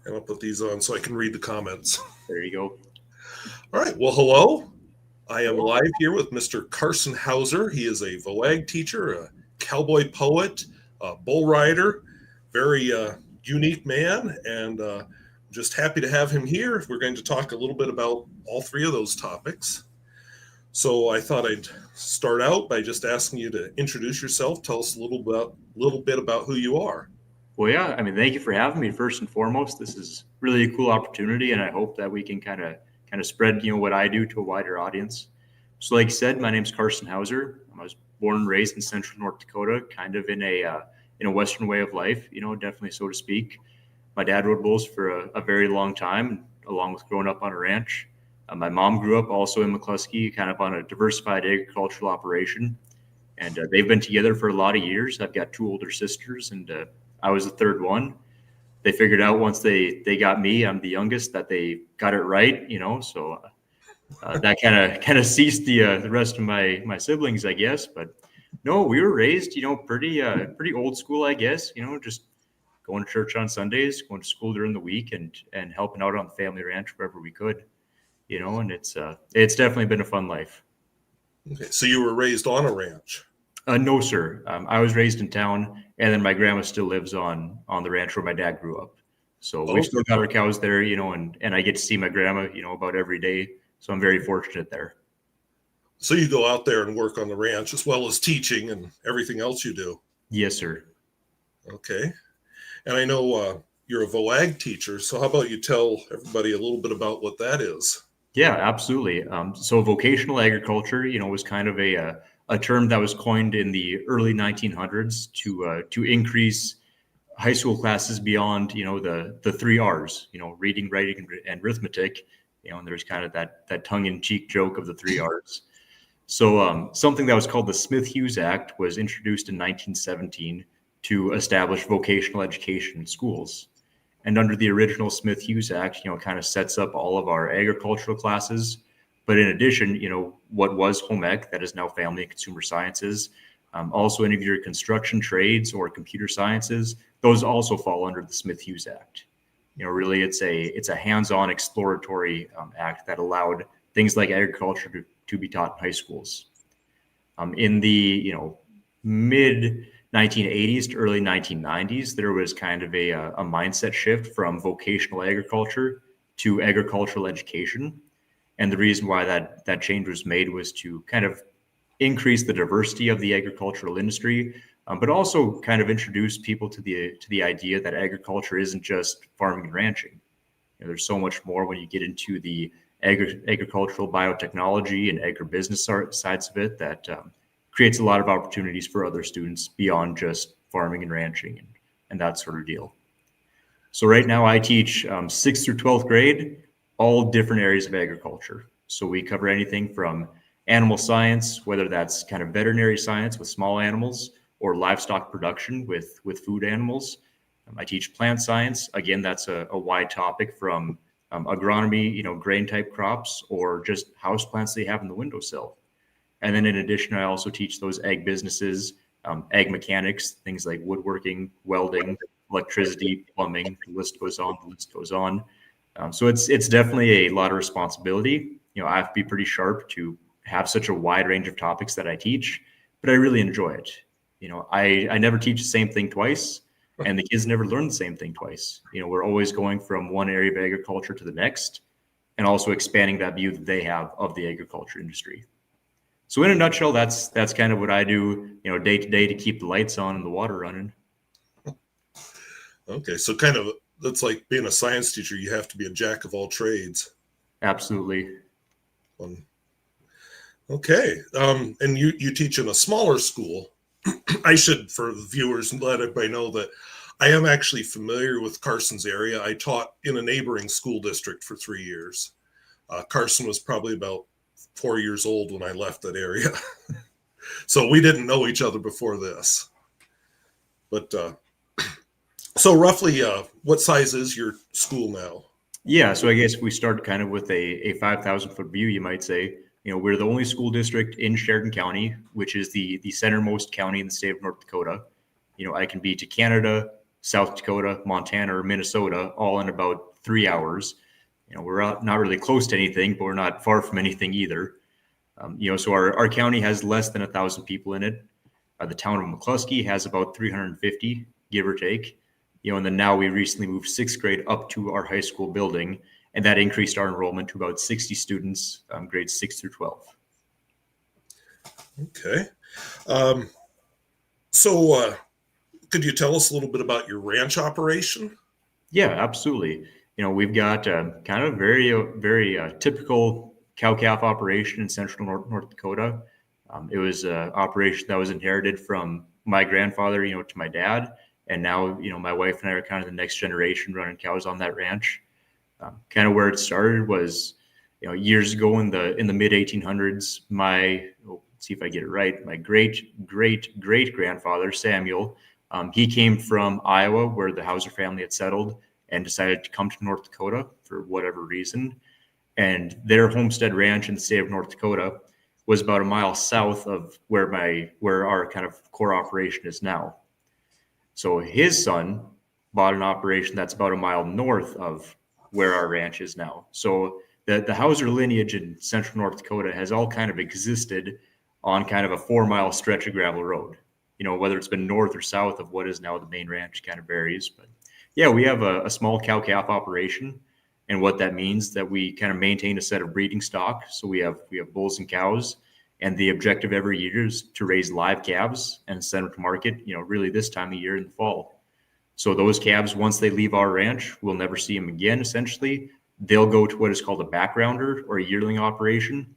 And I'll put these on so I can read the comments. There you go. All right. Well, hello. I am live here with Mr. Carson Houser. He is a VOAG teacher, a cowboy poet, a bullrider, very unique man, and just happy to have him here. We're going to talk a little bit about all three of those topics. So I thought I'd start out by just asking you to introduce yourself. Tell us a little bit about who you are. Well, yeah, thank you for having me first and foremost. This is really a cool opportunity, and I hope that we can kind of spread, what I do to a wider audience. So like you said, my name's Carson Houser. I was born and raised in central North Dakota, kind of in a Western way of life, definitely, so to speak. My dad rode bulls for a very long time, along with growing up on a ranch. My mom grew up also in McCluskey, kind of on a diversified agricultural operation. And they've been together for a lot of years. I've got two older sisters, and I was the third one. They figured out once they got me, I'm the youngest, that they got it right, so that kind of ceased the rest of my siblings, I guess. But no, we were raised, pretty old school, I guess, just going to church on Sundays, going to school during the week, and helping out on the family ranch wherever we could, and it's definitely been a fun life. Okay, so you were raised on a ranch? No, sir. I was raised in town, and then my grandma still lives on the ranch where my dad grew up. So we've still got our cows there, and I get to see my grandma, about every day. So I'm very fortunate there. So you go out there and work on the ranch as well as teaching and everything else you do? Yes, sir. Okay. And I know you're a VOAG teacher. So how about you tell everybody a little bit about what that is? Yeah, absolutely. So vocational agriculture, was kind of a term that was coined in the early 1900s to increase high school classes beyond, the three R's, reading, writing, and arithmetic, and there's kind of that tongue-in-cheek joke of the three R's. So something that was called the Smith-Hughes Act was introduced in 1917 to establish vocational education in schools. And under the original Smith-Hughes Act, it kind of sets up all of our agricultural classes. But in addition, what was home ec, that is now family and consumer sciences, also any of your construction trades or computer sciences, those also fall under the Smith-Hughes Act. Really, it's a hands-on exploratory act that allowed things like agriculture to be taught in high schools. In the mid 1980s to early 1990s, there was kind of a mindset shift from vocational agriculture to agricultural education. And the reason why that change was made was to kind of increase the diversity of the agricultural industry, but also kind of introduce people to the idea that agriculture isn't just farming and ranching. There's so much more when you get into the agricultural biotechnology and agribusiness sides of it that creates a lot of opportunities for other students beyond just farming and ranching and that sort of deal. So right now I teach 6th through 12th grade, all different areas of agriculture. So we cover anything from animal science, whether that's kind of veterinary science with small animals or livestock production with food animals. I teach plant science. Again, that's a wide topic from agronomy, grain type crops, or just house plants they have in the windowsill. And then in addition, I also teach those ag businesses, ag mechanics, things like woodworking, welding, electricity, plumbing, the list goes on. So it's definitely a lot of responsibility. I have to be pretty sharp to have such a wide range of topics that I teach, but I really enjoy it. I never teach the same thing twice, and the kids never learn the same thing twice. We're always going from one area of agriculture to the next, and also expanding that view that they have of the agriculture industry. So in a nutshell, that's kind of what I do, day to day to keep the lights on and the water running. Okay, so kind of that's like being a science teacher. You have to be a jack of all trades. Absolutely. Okay, and you teach in a smaller school. I should, for the viewers, let everybody know that I am actually familiar with Carson's area. I taught in a neighboring school district for 3 years. Carson was probably about 4 years old when I left that area. So we didn't know each other before this. But so roughly, what size is your school now? Yeah, so I guess we start kind of with a 5,000-foot view, you might say. We're the only school district in Sheridan County, which is the centermost county in the state of North Dakota. I can be to Canada, South Dakota, Montana, or Minnesota, all in about 3 hours. We're not really close to anything, but we're not far from anything either. So our county has less than 1,000 people in it. The town of McCluskey has about 350, give or take. And then now we recently moved sixth grade up to our high school building, and that increased our enrollment to about 60 students, grades 6 through 12. Okay. So could you tell us a little bit about your ranch operation? Yeah, absolutely. We've got kind of very, very typical cow-calf operation in central North Dakota. It was an operation that was inherited from my grandfather, to my dad. And now, my wife and I are kind of the next generation running cows on that ranch. Kind of where it started was, years ago in the mid 1800s, let's see if I get it right, my great grandfather, Samuel, he came from Iowa, where the Houser family had settled, and decided to come to North Dakota for whatever reason. And their homestead ranch in the state of North Dakota was about a mile south of where our kind of core operation is now. So his son bought an operation that's about a mile north of where our ranch is now. So the Houser lineage in central North Dakota has all kind of existed on kind of a 4-mile stretch of gravel road. Whether it's been north or south of what is now the main ranch kind of varies. But yeah, we have a small cow-calf operation. And what that means that we kind of maintain a set of breeding stock. So we have bulls and cows. And the objective every year is to raise live calves and send them to market, really this time of year in the fall. So those calves, once they leave our ranch, we'll never see them again, essentially. They'll go to what is called a backgrounder or a yearling operation.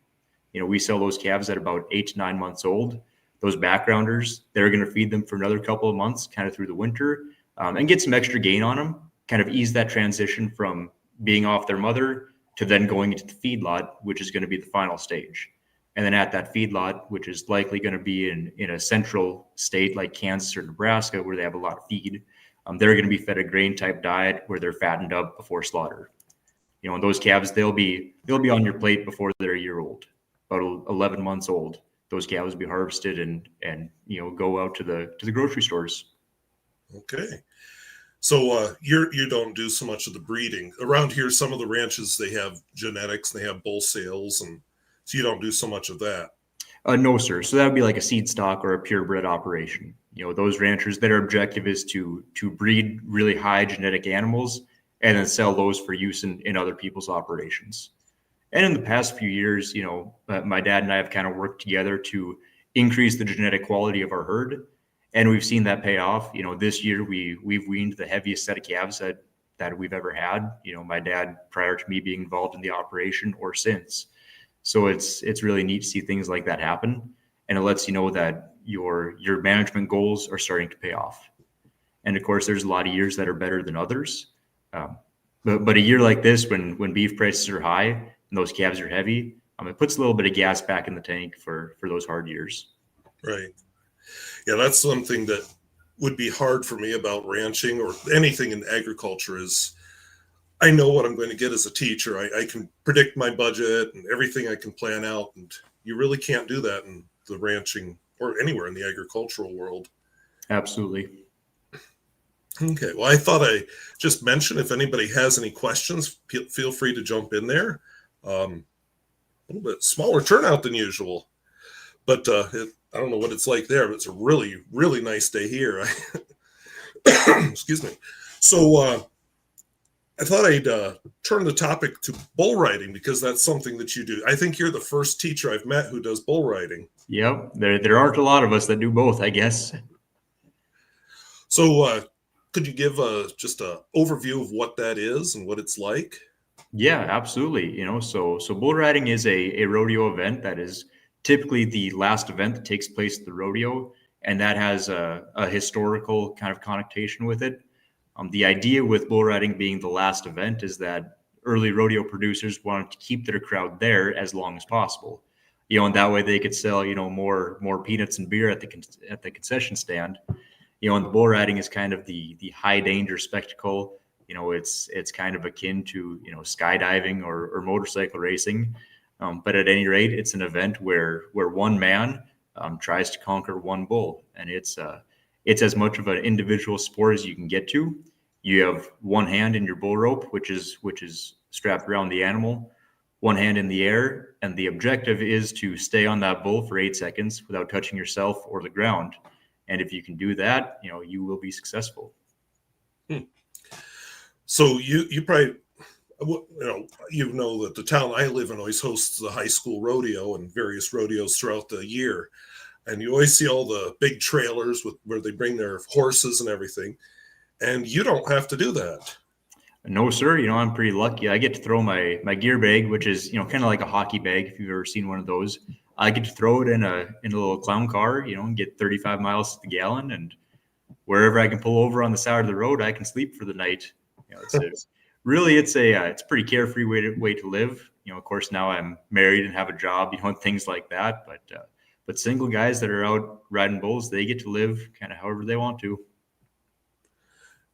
We sell those calves at about 8 to 9 months old. Those backgrounders, they're going to feed them for another couple of months, kind of through the winter, and get some extra gain on them, kind of ease that transition from being off their mother to then going into the feedlot, which is going to be the final stage. And then at that feedlot, which is likely going to be in a central state like Kansas or Nebraska, where they have a lot of feed, they're going to be fed a grain type diet where they're fattened up before slaughter. And those calves, they'll be on your plate before they're a year old, about 11 months old. Those calves will be harvested and go out to the grocery stores. Okay. So you don't do so much of the breeding around here. Some of the ranches, they have genetics, they have bull sales, and so you don't do so much of that. No, sir. So that would be like a seed stock or a purebred operation. Those ranchers, their objective is to breed really high genetic animals and then sell those for use in other people's operations. And in the past few years, my dad and I have kind of worked together to increase the genetic quality of our herd. And we've seen that pay off. This year we've weaned the heaviest set of calves that we've ever had. My dad, prior to me being involved in the operation or since. So it's really neat to see things like that happen. And it lets you know that your management goals are starting to pay off. And of course, there's a lot of years that are better than others. But a year like this, when beef prices are high and those calves are heavy, it puts a little bit of gas back in the tank for those hard years. Right. Yeah, that's something that would be hard for me about ranching or anything in agriculture is I know what I'm going to get as a teacher. I can predict my budget and everything I can plan out. And you really can't do that in the ranching or anywhere in the agricultural world. Absolutely. Okay. Well, I thought I just mentioned if anybody has any questions, feel free to jump in there. A little bit smaller turnout than usual, but I don't know what it's like there, but it's a really, really nice day here. Excuse me. So I thought I'd turn the topic to bull riding because that's something that you do. I think you're the first teacher I've met who does bull riding. Yep. There aren't a lot of us that do both, I guess. So could you give just an overview of what that is and what it's like? Yeah, absolutely. So bull riding is a rodeo event that is typically the last event that takes place at the rodeo, and that has a historical kind of connotation with it. The idea with bull riding being the last event is that early rodeo producers wanted to keep their crowd there as long as possible, and that way they could sell, more peanuts and beer at the concession stand. And the bull riding is kind of the high danger spectacle. It's kind of akin to, skydiving or motorcycle racing. But at any rate, it's an event where one man tries to conquer one bull. And it's it's as much of an individual sport as you can get to. You have one hand in your bull rope, which is strapped around the animal, one hand in the air, and the objective is to stay on that bull for 8 seconds without touching yourself or the ground. And if you can do that, you will be successful. So you probably that the town I live in always hosts the high school rodeo and various rodeos throughout the year, and you always see all the big trailers where they bring their horses and everything, and you don't have to do that. No, sir. I'm pretty lucky. I get to throw my gear bag, which is kind of like a hockey bag if you've ever seen one of those. I get to throw it in a little clown car, and get 35 miles to the gallon, and wherever I can pull over on the side of the road, I can sleep for the night. It's a pretty carefree way to live. Of course, now I'm married and have a job, and things like that. But single guys that are out riding bulls, they get to live kind of however they want to.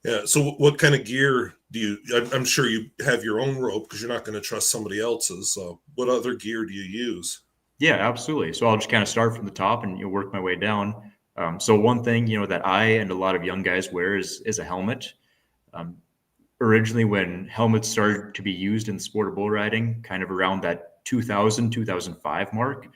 Yeah. So what kind of gear do you? I'm sure you have your own rope because you're not going to trust somebody else's. What other gear do you use? Yeah, absolutely. So I'll just kind of start from the top and work my way down. So one thing that I and a lot of young guys wear is a helmet. Originally, when helmets started to be used in the sport of bull riding, kind of around that 2005 mark,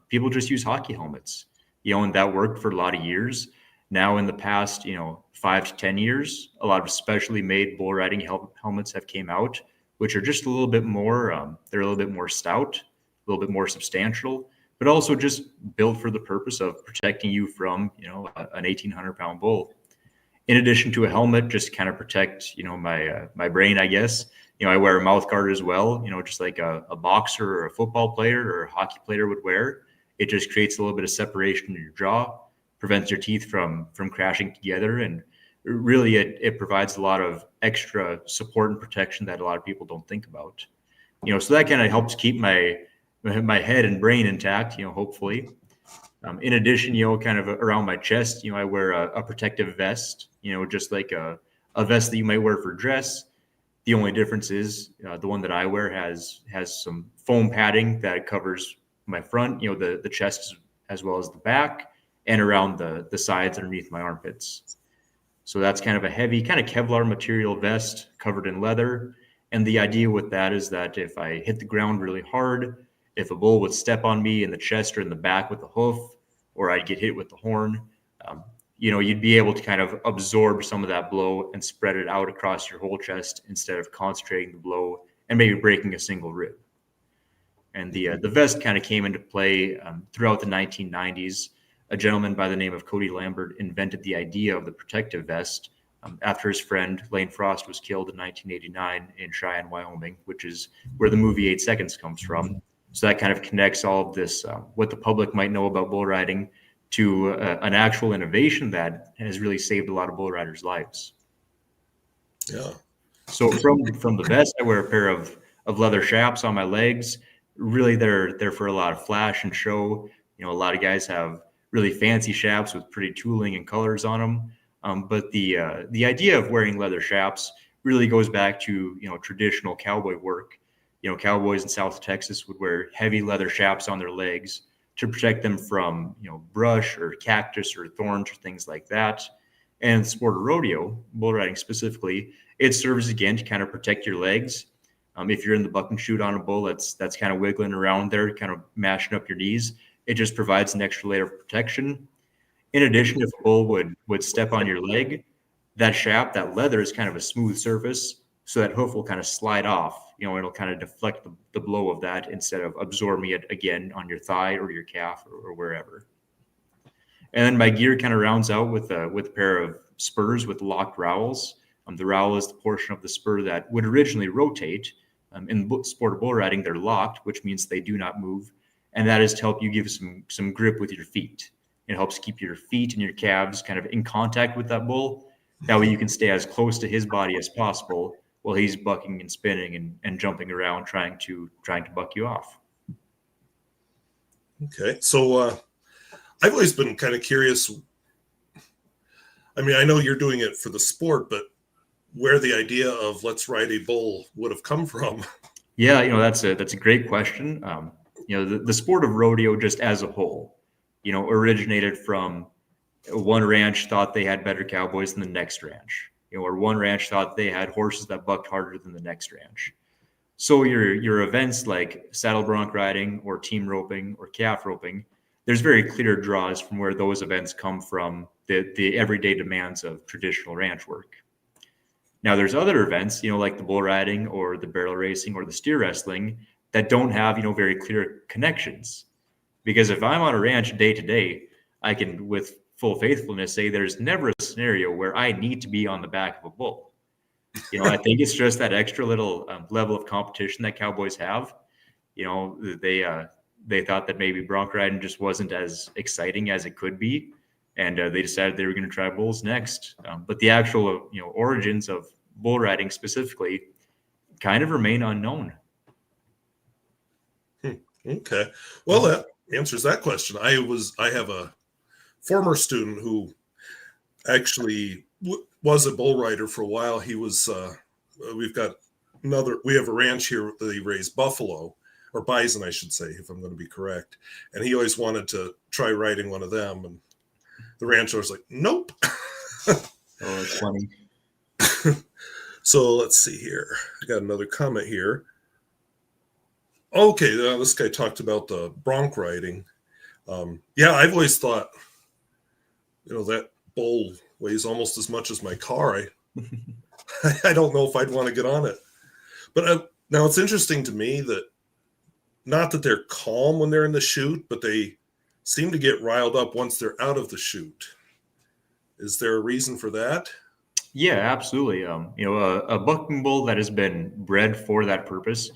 people just use hockey helmets, and that worked for a lot of years. Now in the past, 5 to 10 years, a lot of specially made bull riding helmets have came out, which are just a little bit more, they're a little bit more stout, a little bit more substantial, but also just built for the purpose of protecting you from, an 1,800-pound bull. In addition to a helmet, just kind of protect, my brain, I guess. I wear a mouth guard as well, just like a boxer or a football player or a hockey player would wear. It just creates a little bit of separation in your jaw, prevents your teeth from crashing together, and really it provides a lot of extra support and protection that a lot of people don't think about. So that kind of helps keep my head and brain intact, hopefully. In addition, kind of around my chest, I wear a protective vest, just like a vest that you might wear for dress. The only difference is the one that I wear has some foam padding that covers my front, the chest as well as the back, and around the sides underneath my armpits. So that's kind of a heavy, kind of Kevlar material vest covered in leather. And the idea with that is that if I hit the ground really hard, if a bull would step on me in the chest or in the back with a hoof, or I'd get hit with the horn, you'd be able to kind of absorb some of that blow and spread it out across your whole chest instead of concentrating the blow and maybe breaking a single rib. And the vest kind of came into play throughout the 1990s. A gentleman by the name of Cody Lambert invented the idea of the protective vest after his friend Lane Frost was killed in 1989 in Cheyenne, Wyoming, which is where the movie 8 Seconds comes from. So that kind of connects all of this, what the public might know about bull riding, to an actual innovation that has really saved a lot of bull riders' lives. Yeah. So from the vest, I wear a pair of leather chaps on my legs. Really, they're for a lot of flash and show. A lot of guys have really fancy chaps with pretty tooling and colors on them. But the idea of wearing leather chaps really goes back to traditional cowboy work. Cowboys in South Texas would wear heavy leather chaps on their legs to protect them from, brush or cactus or thorns or things like that. And the sport of rodeo, bull riding specifically, it serves again to kind of protect your legs. If you're in the bucking chute on a bull that's kind of wiggling around there, kind of mashing up your knees, it just provides an extra layer of protection. In addition, if a bull would step on your leg, that chap, that leather is kind of a smooth surface, so that hoof will kind of slide off. It'll kind of deflect the blow of that instead of absorbing it again on your thigh or your calf or wherever. And then my gear kind of rounds out with a pair of spurs with locked rowels. The rowel is the portion of the spur that would originally rotate. In the sport of bull riding, they're locked, which means they do not move. And that is to help you give some grip with your feet. It helps keep your feet and your calves kind of in contact with that bull. That way you can stay as close to his body as possible while he's bucking and spinning and jumping around trying to buck you off. Okay. So I've always been kind of curious. I mean, I know you're doing it for the sport, but where the idea of let's ride a bull would have come from. Yeah, that's a great question. The sport of rodeo just as a whole, originated from One ranch thought they had better cowboys than the next ranch, or one ranch thought they had horses that bucked harder than the next ranch. So your events like saddle bronc riding or team roping or calf roping, there's very clear draws from where those events come from, the everyday demands of traditional ranch work. Now there's other events, like the bull riding or the barrel racing or the steer wrestling that don't have, very clear connections. Because if I'm on a ranch day to day, I can, with full faithfulness, say there's never a scenario where I need to be on the back of a bull. I think it's just that extra little level of competition that cowboys have. They thought that maybe bronc riding just wasn't as exciting as it could be, and they decided they were going to try bulls next. But the actual origins of bull riding specifically kind of remain unknown. Okay, well, that answers that question. I have a former student who actually was a bull rider for a while. He was we have a ranch here that they raise buffalo, or bison, I should say, if I'm going to be correct. And he always wanted to try riding one of them, and the rancher was like, nope. Oh, that's funny. So let's see here. I got another comment here. Okay, this guy talked about the bronc riding. Yeah, I've always thought, that bull weighs almost as much as my car. I don't know if I'd want to get on it. But now it's interesting to me that, not that they're calm when they're in the chute, but they seem to get riled up once they're out of the chute. Is there a reason for that? Yeah, absolutely. A bucking bull that has been bred for that purpose,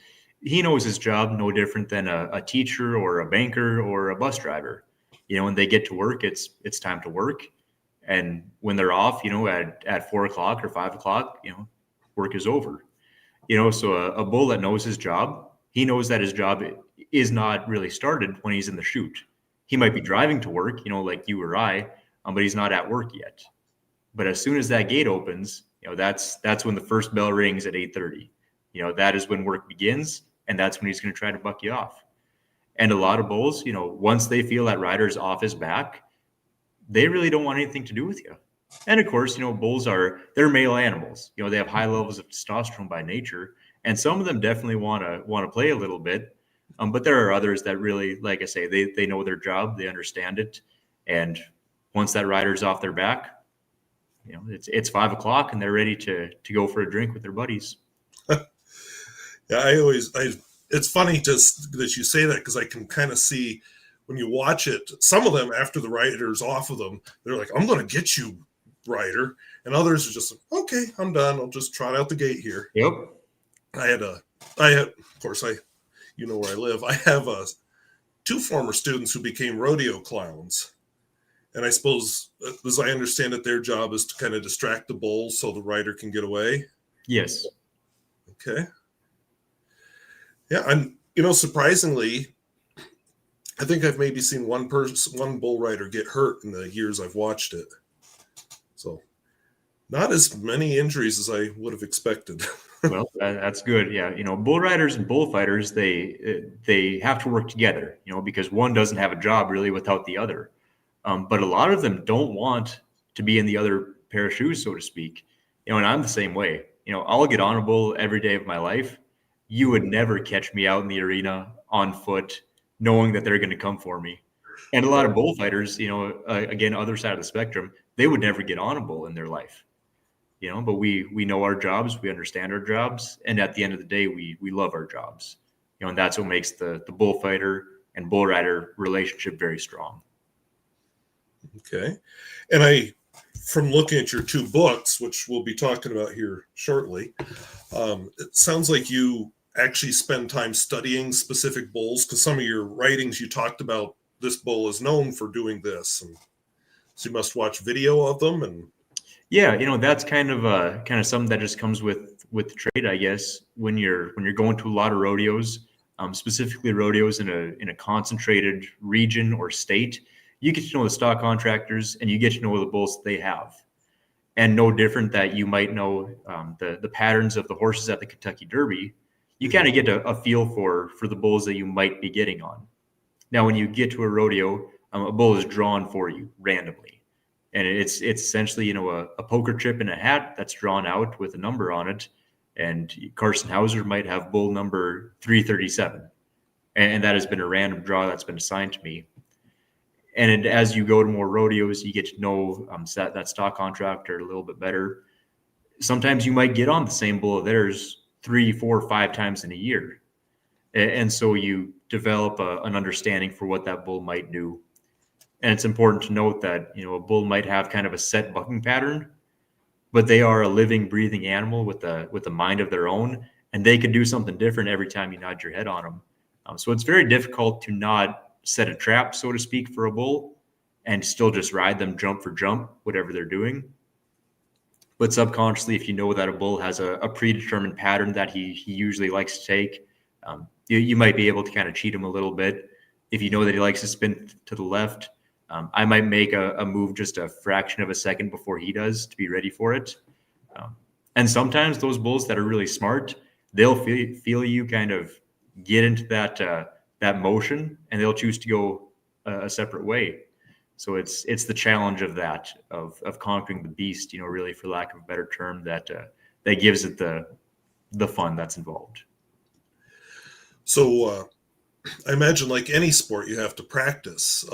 he knows his job no different than a teacher or a banker or a bus driver. When they get to work, it's time to work. And when they're off, at 4 o'clock or 5 o'clock, work is over. So a bull that knows his job, he knows that his job is not really started when he's in the chute. He might be driving to work, like you or I, but he's not at work yet. But as soon as that gate opens, that's when the first bell rings at 8:30. That is when work begins, and that's when he's going to try to buck you off. And a lot of bulls, once they feel that rider's off his back, they really don't want anything to do with you. And of course, bulls they're male animals. They have high levels of testosterone by nature, and some of them definitely want to play a little bit. But there are others that really, like I say, they know their job, they understand it, and once that rider's off their back, it's 5 o'clock and they're ready to go for a drink with their buddies. Yeah, it's funny that you say that, because I can kind of see when you watch it, some of them, after the rider's off of them, they're like, I'm going to get you, rider. And others are just like, okay, I'm done. I'll just trot out the gate here. Yep. I had, of course, where I live. I have two former students who became rodeo clowns. And I suppose, as I understand it, their job is to kind of distract the bulls so the rider can get away. Yes. Okay. Yeah, and surprisingly, I think I've maybe seen one bull rider get hurt in the years I've watched it. So, not as many injuries as I would have expected. Well, that's good. Yeah, bull riders and bullfighters, they have to work together. Because one doesn't have a job really without the other. But a lot of them don't want to be in the other pair of shoes, so to speak. And I'm the same way. I'll get on a bull every day of my life. You would never catch me out in the arena on foot, knowing that they're going to come for me. And a lot of bullfighters, again, other side of the spectrum, they would never get on a bull in their life. But we know our jobs, we understand our jobs, and at the end of the day, we love our jobs. And that's what makes the bullfighter and bull rider relationship very strong. Okay. And from looking at your two books, which we'll be talking about here shortly, it sounds like you actually spend time studying specific bulls, because some of your writings you talked about, this bull is known for doing this, and so you must watch video of them. And yeah, that's kind of something that just comes with the trade, I guess. When you're going to a lot of rodeos, specifically rodeos in a concentrated region or state, you get to know the stock contractors and you get to know the bulls that they have. And no different that you might know the patterns of the horses at the Kentucky Derby, you kind of get a feel for the bulls that you might be getting on. Now, when you get to a rodeo, a bull is drawn for you randomly. and it's essentially, a poker chip in a hat that's drawn out with a number on it, and Carson Houser might have bull number 337, and that has been a random draw that's been assigned to me. And as you go to more rodeos, you get to know that stock contractor a little bit better. Sometimes you might get on the same bull of theirs 3, 4, 5 times in a year, and so you develop an understanding for what that bull might do. And it's important to note that, a bull might have kind of a set bucking pattern, but they are a living, breathing animal with a mind of their own, and they can do something different every time you nod your head on them. So it's very difficult to not set a trap, so to speak, for a bull and still just ride them jump for jump, whatever they're doing. But subconsciously, if you know that a bull has a predetermined pattern that he usually likes to take, you might be able to kind of cheat him a little bit. If you know that he likes to spin to the left, I might make a move just a fraction of a second before he does to be ready for it. And sometimes those bulls that are really smart, they'll feel you kind of get into that motion, and they'll choose to go a separate way. So it's the challenge of that, of conquering the beast, really, for lack of a better term, that gives it the fun that's involved. So I imagine, like any sport, you have to practice.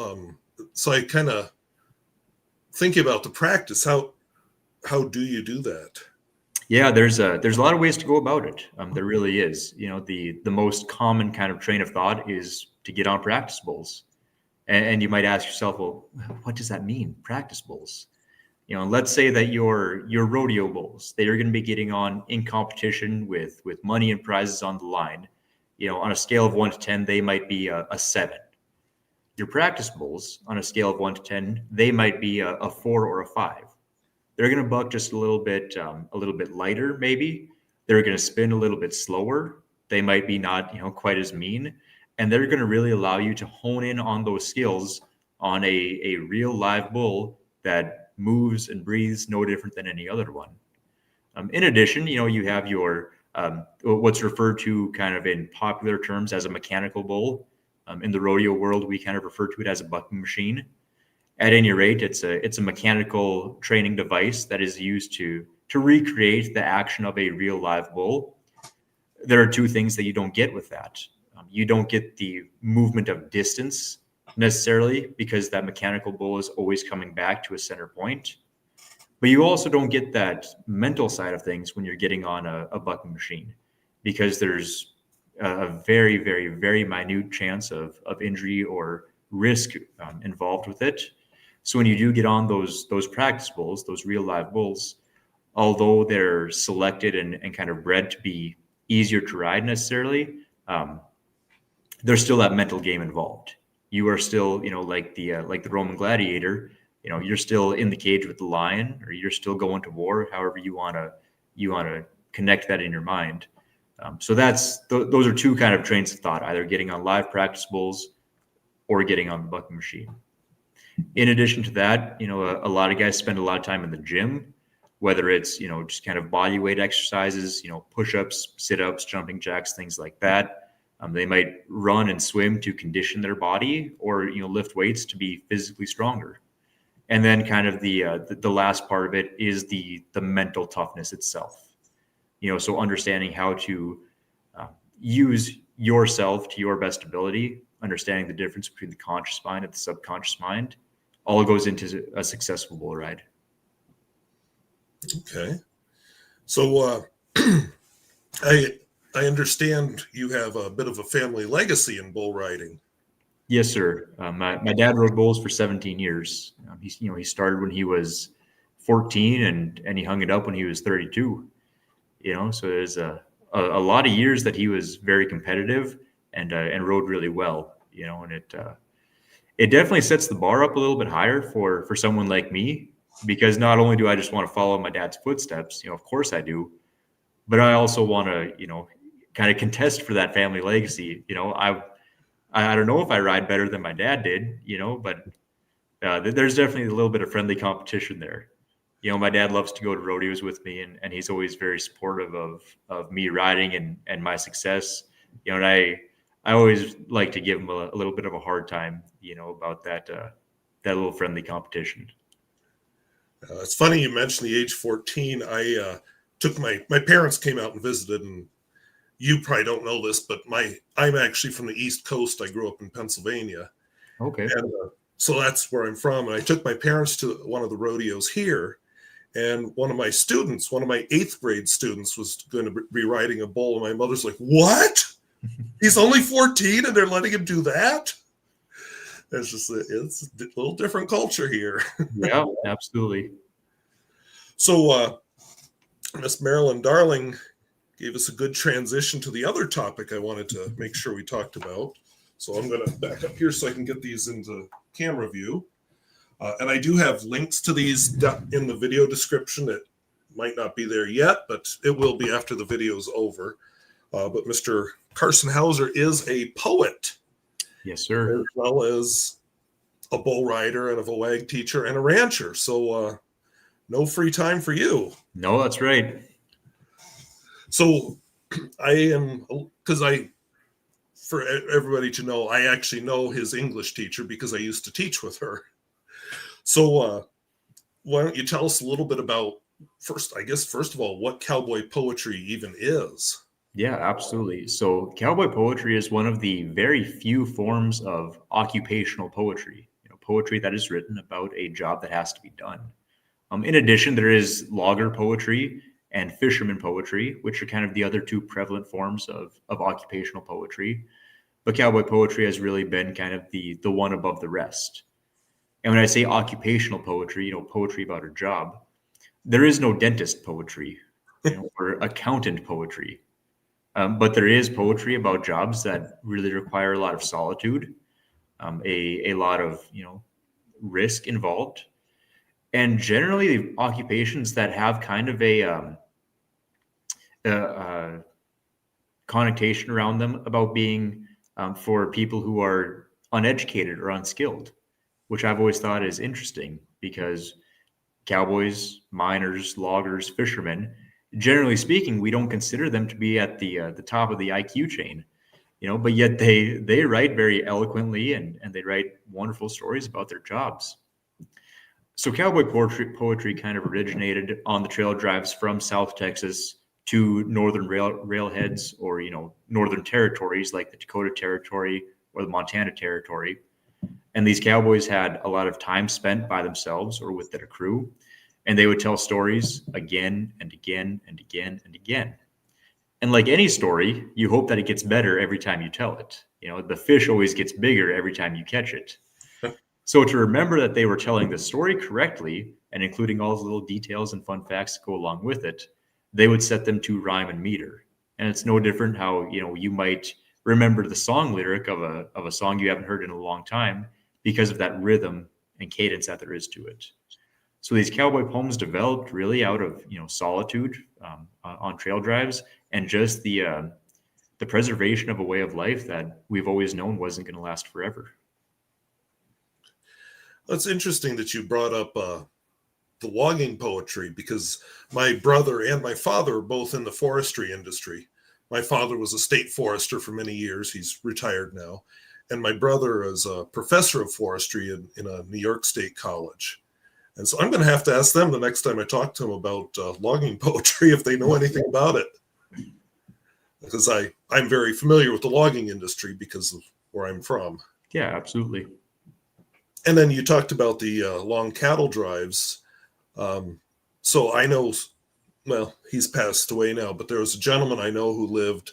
So I kind of thinking about the practice. How do you do that? Yeah, there's a lot of ways to go about it. There really is. The most common kind of train of thought is to get on practice bulls, and you might ask yourself, well, what does that mean, practice bulls? Let's say that your rodeo bulls, they are going to be getting on in competition with money and prizes on the line. On a scale of 1 to 10, they might be a 7. Your practice bulls, on a scale of 1 to 10, they might be a 4 or a 5. They're going to buck just a little bit lighter, maybe. They're going to spin a little bit slower. They might be not, quite as mean, and they're going to really allow you to hone in on those skills on a real live bull that moves and breathes no different than any other one. In addition, you have your what's referred to kind of in popular terms as a mechanical bull. In the rodeo world, we kind of refer to it as a bucking machine. At any rate, it's a mechanical training device that is used to recreate the action of a real live bull. There are two things that you don't get with that. You don't get the movement of distance necessarily, because that mechanical bull is always coming back to a center point. But you also don't get that mental side of things when you're getting on a bucking machine, because there's a very, very, very minute chance of injury or risk involved with it. So when you do get on those practice bulls, those real live bulls, although they're selected and kind of bred to be easier to ride necessarily, there's still that mental game involved. You are still, like the Roman gladiator, you're still in the cage with the lion, or you're still going to war, however you want to connect that in your mind. So those are two kind of trains of thought, either getting on live practice bulls or getting on the bucking machine. In addition to that, a lot of guys spend a lot of time in the gym, whether it's, just kind of body weight exercises, push-ups, sit-ups, jumping jacks, things like that. They might run and swim to condition their body, or, lift weights to be physically stronger. And then kind of the last part of it is the mental toughness itself. So understanding how to use yourself to your best ability, understanding the difference between the conscious mind and the subconscious mind, all goes into a successful bull ride. Okay. So I understand you have a bit of a family legacy in bull riding. Yes, sir. My dad rode bulls for 17 years. He started when he was 14 and he hung it up when he was 32. So there's a lot of years that he was very competitive and rode really well. And it definitely sets the bar up a little bit higher for someone like me, because not only do I just want to follow my dad's footsteps, of course I do, but I also want to, kind of contest for that family legacy. I don't know if I ride better than my dad did, but there's definitely a little bit of friendly competition there. My dad loves to go to rodeos with me, and he's always very supportive of me riding and my success. And I always like to give him a little bit of a hard time, about that little friendly competition. It's funny you mentioned the age 14. I took my parents came out and visited, and you probably don't know this, but I'm actually from the East Coast. I grew up in Pennsylvania, Okay. and so that's where I'm from. And I took my parents to one of the rodeos here, and one of my students, one of my 8th grade students, was going to be riding a bull, and my mother's like, "What? He's only 14, and they're letting him do that?" It's a little different culture here. Yeah, absolutely. So, Miss Marilyn Darling gave us a good transition to the other topic I wanted to make sure we talked about. So I'm going to back up here so I can get these into camera view. And I do have links to these in the video description. It might not be there yet, but it will be after the video's over. But Mr. Carson Houser is a poet, Yes, sir. as well as a bull rider and a VOAG teacher and a rancher. So no free time for you. No, that's right. So for everybody to know, I actually know his English teacher because I used to teach with her. So why don't you tell us a little bit about first of all, what cowboy poetry even is? Yeah, absolutely. So cowboy poetry is one of the very few forms of occupational poetry, poetry that is written about a job that has to be done. In addition, there is logger poetry and fisherman poetry, which are kind of the other two prevalent forms of occupational poetry. But cowboy poetry has really been kind of the one above the rest. And when I say occupational poetry, poetry about a job, there is no dentist poetry, or accountant poetry. But there is poetry about jobs that really require a lot of solitude, a lot of risk involved, and generally occupations that have kind of a connotation around them about being for people who are uneducated or unskilled, which I've always thought is interesting because cowboys, miners, loggers, fishermen, generally speaking, we don't consider them to be at the top of the IQ chain, but yet they write very eloquently and they write wonderful stories about their jobs. So cowboy poetry kind of originated on the trail drives from South Texas to northern railheads, or northern territories like the Dakota Territory or the Montana Territory. And these cowboys had a lot of time spent by themselves or with their crew, and they would tell stories again and again and again and again. And like any story, you hope that it gets better every time you tell it. The fish always gets bigger every time you catch it. So to remember that they were telling the story correctly and including all the little details and fun facts that go along with it, they would set them to rhyme and meter. And it's no different how, you might remember the song lyric of a song you haven't heard in a long time because of that rhythm and cadence that there is to it. So these cowboy poems developed really out of, solitude on trail drives and just the preservation of a way of life that we've always known wasn't going to last forever. It's interesting that you brought up the logging poetry because my brother and my father are both in the forestry industry. My father was a state forester for many years. He's retired now. And my brother is a professor of forestry in a New York State college. And so I'm going to have to ask them the next time I talk to them about logging poetry if they know anything about it. Because I'm very familiar with the logging industry because of where I'm from. Yeah, absolutely. And then you talked about the long cattle drives. So I know, well, he's passed away now, but there was a gentleman I know who lived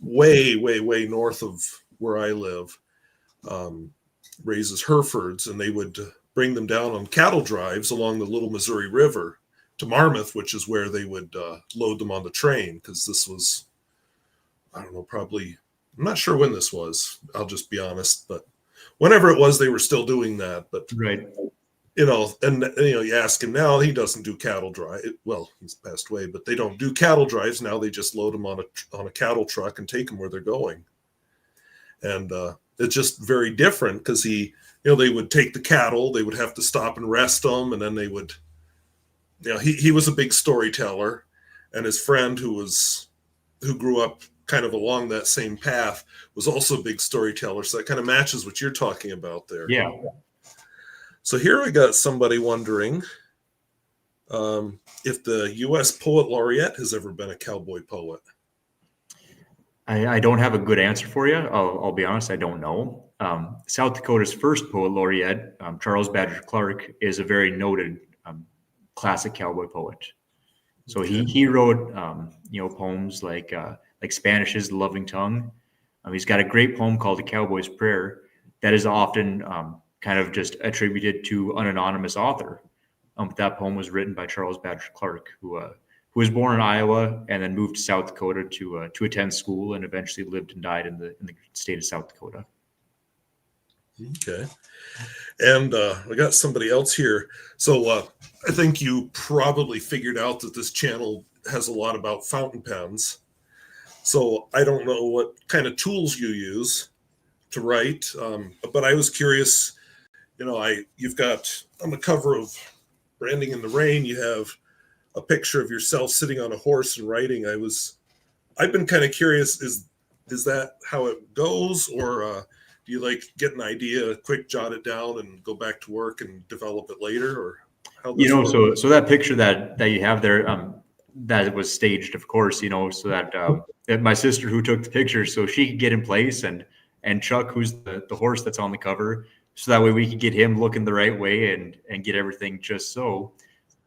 way, way, way north of where I live, raises Herefords, and they would bring them down on cattle drives along the Little Missouri River to Marmarth, which is where they would load them on the train. Because this was, I don't know, probably, I'm not sure when this was. I'll just be honest, but whenever it was, they were still doing that. But right, you ask him now, he doesn't do cattle drive. Well, he's passed away, but they don't do cattle drives now. They just load them on a cattle truck and take them where they're going. And it's just very different because they would take the cattle, they would have to stop and rest them, and then they would, he was a big storyteller, and his friend who grew up kind of along that same path was also a big storyteller. So that kind of matches what you're talking about there. Yeah. So here we got somebody wondering, if the U.S. Poet Laureate has ever been a cowboy poet. I don't have a good answer for you. I'll be honest, I don't know. South Dakota's first poet laureate, Charles Badger Clark, is a very noted classic cowboy poet. So Okay. he wrote poems like Spanish's "The Loving Tongue." He's got a great poem called "The Cowboy's Prayer" that is often kind of just attributed to an anonymous author. That poem was written by Charles Badger Clark, who was born in Iowa and then moved to South Dakota to attend school and eventually lived and died in the state of South Dakota. Okay. And I got somebody else here. So I think you probably figured out that this channel has a lot about fountain pens. So I don't know what kind of tools you use to write, but I was curious. You've got on the cover of Branding in the Rain, you have a picture of yourself sitting on a horse and writing. I've been kind of curious. Is that how it goes, or do you like get an idea, quick jot it down, and go back to work and develop it later, or how? So that picture that you have there, that was staged, of course. So that my sister who took the picture, so she could get in place, and Chuck, who's the horse that's on the cover, so that way we could get him looking the right way and get everything just so.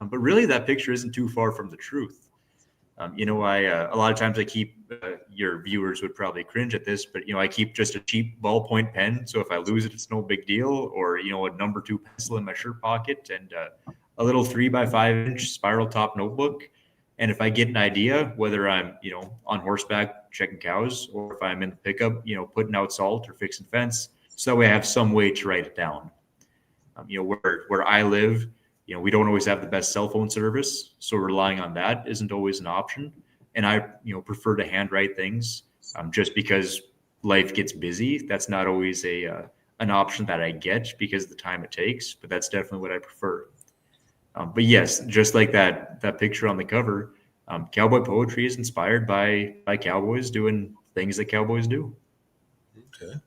But really, that picture isn't too far from the truth. A lot of times I keep, your viewers would probably cringe at this, but I keep just a cheap ballpoint pen. So if I lose it, it's no big deal. Or a number 2 pencil in my shirt pocket and a little 3x5-inch spiral top notebook. And if I get an idea, whether I'm on horseback checking cows, or if I'm in the pickup, putting out salt or fixing fence, so that way I have some way to write it down. Where I live, we don't always have the best cell phone service, so relying on that isn't always an option. And I, prefer to handwrite things just because life gets busy. That's not always an option that I get because of the time it takes, but that's definitely what I prefer. But yes, just like that picture on the cover, cowboy poetry is inspired by cowboys doing things that cowboys do. Okay.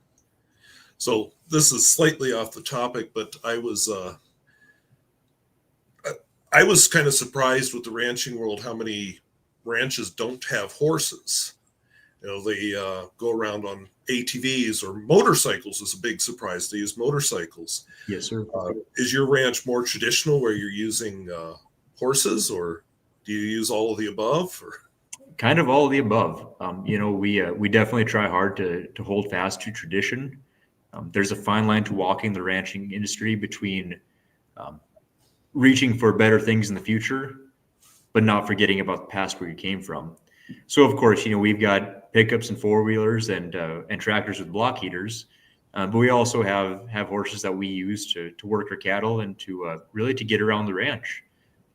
So this is slightly off the topic, but I was kind of surprised with the ranching world how many ranches don't have horses. They go around on ATVs, or motorcycles is a big surprise. They use motorcycles. Yes, sir. Is your ranch more traditional where you're using horses, or do you use all of the above? Or? Kind of all of the above. We definitely try hard to hold fast to tradition. There's a fine line to walking the ranching industry between reaching for better things in the future, but not forgetting about the past where you came from. So of course, we've got pickups and 4-wheelers and tractors with block heaters, but we also have horses that we use to work our cattle and to really to get around the ranch.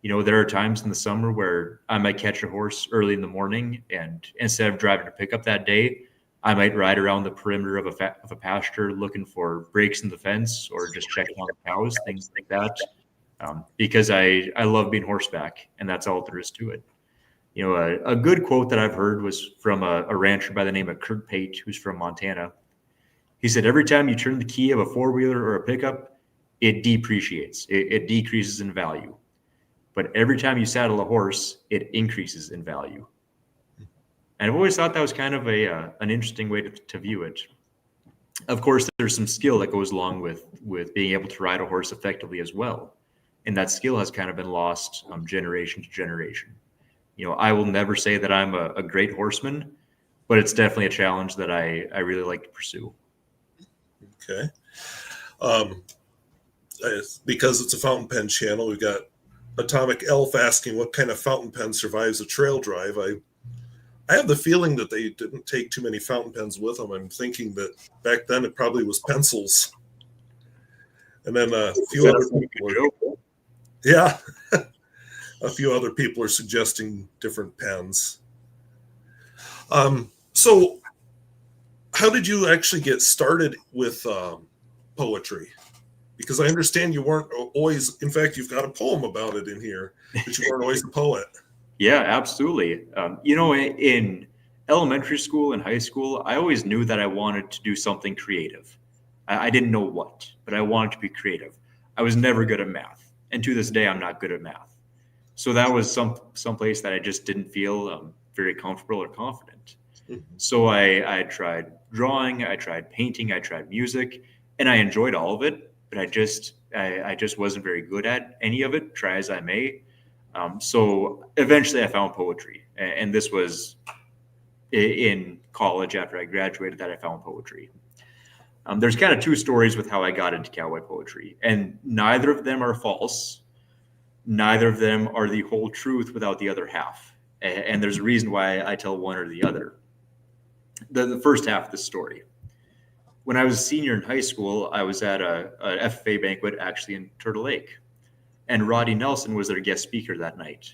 There are times in the summer where I might catch a horse early in the morning, and instead of driving to pick up that day, I might ride around the perimeter of a pasture looking for breaks in the fence or just checking on the cows, things like that. Because I love being horseback, and that's all there is to it. A good quote that I've heard was from a rancher by the name of Kurt Pate, who's from Montana. He said, every time you turn the key of a 4-wheeler or a pickup, it depreciates. It decreases in value. But every time you saddle a horse, it increases in value. And I've always thought that was kind of an interesting way to view it. Of course, there's some skill that goes along with being able to ride a horse effectively as well. And that skill has kind of been lost generation to generation. I will never say that I'm a great horseman, but it's definitely a challenge that I really like to pursue. Okay. Because it's a fountain pen channel, we've got Atomic Elf asking what kind of fountain pen survives a trail drive. I have the feeling that they didn't take too many fountain pens with them. I'm thinking that back then it probably was pencils. And then a few other people a few other people are suggesting different pens. So how did you actually get started with poetry? Because I understand you weren't always, in fact, you've got a poem about it in here, but you weren't always a poet. Yeah, absolutely. In elementary school and high school, I always knew that I wanted to do something creative. I didn't know what, but I wanted to be creative. I was never good at math. And to this day, I'm not good at math. So that was some place that I just didn't feel very comfortable or confident. So I tried drawing, I tried painting, I tried music, and I enjoyed all of it. But I just wasn't very good at any of it. Try as I may. So eventually, I found poetry, and this was in college after I graduated that I found poetry. There's kind of two stories with how I got into cowboy poetry, and neither of them are false. Neither of them are the whole truth without the other half. And there's a reason why I tell one or the other. The first half of the story. When I was a senior in high school, I was at a FFA banquet actually in Turtle Lake. And Roddy Nelson was their guest speaker that night.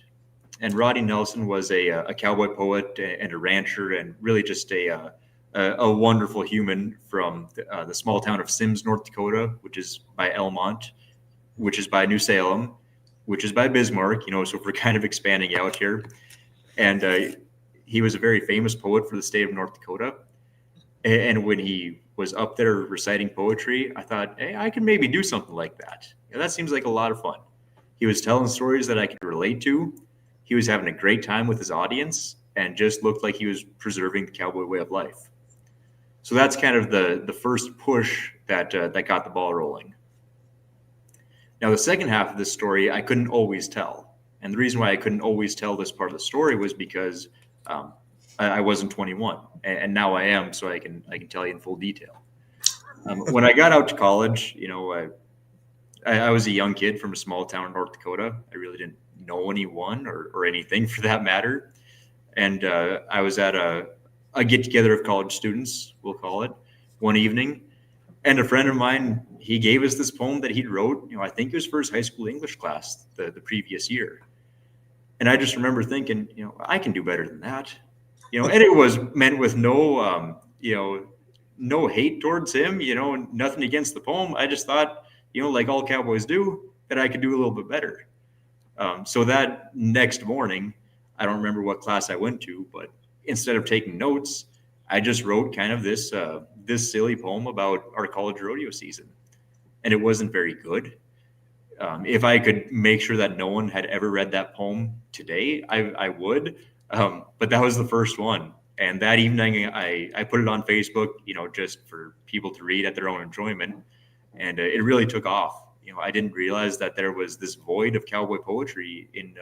And Roddy Nelson was a cowboy poet and a rancher and really just a wonderful human from the small town of Sims, North Dakota, which is by Elmont, which is by New Salem, which is by Bismarck, so we're kind of expanding out here. And he was a very famous poet for the state of North Dakota. And when he was up there reciting poetry, I thought, hey, I can maybe do something like that. That seems like a lot of fun. He was telling stories that I could relate to. He was having a great time with his audience and just looked like he was preserving the cowboy way of life. So that's kind of the first push that got the ball rolling. Now, the second half of this story, I couldn't always tell. And the reason why I couldn't always tell this part of the story was because I wasn't 21, and now I am, so I can tell you in full detail. When I got out to college, I was a young kid from a small town in North Dakota. I really didn't know anyone or anything for that matter. And I was at a get-together of college students, we'll call it, one evening. And a friend of mine, he gave us this poem that he'd wrote, I think it was for his high school English class the previous year. And I just remember thinking, I can do better than that. And it was meant with no hate towards him, nothing against the poem. I just thought, like all cowboys do, that I could do a little bit better. So that next morning, I don't remember what class I went to, but instead of taking notes, I just wrote kind of this silly poem about our college rodeo season. And it wasn't very good. If I could make sure that no one had ever read that poem today, I would. But that was the first one. And that evening, I put it on Facebook, just for people to read at their own enjoyment. And it really took off. I didn't realize that there was this void of cowboy poetry in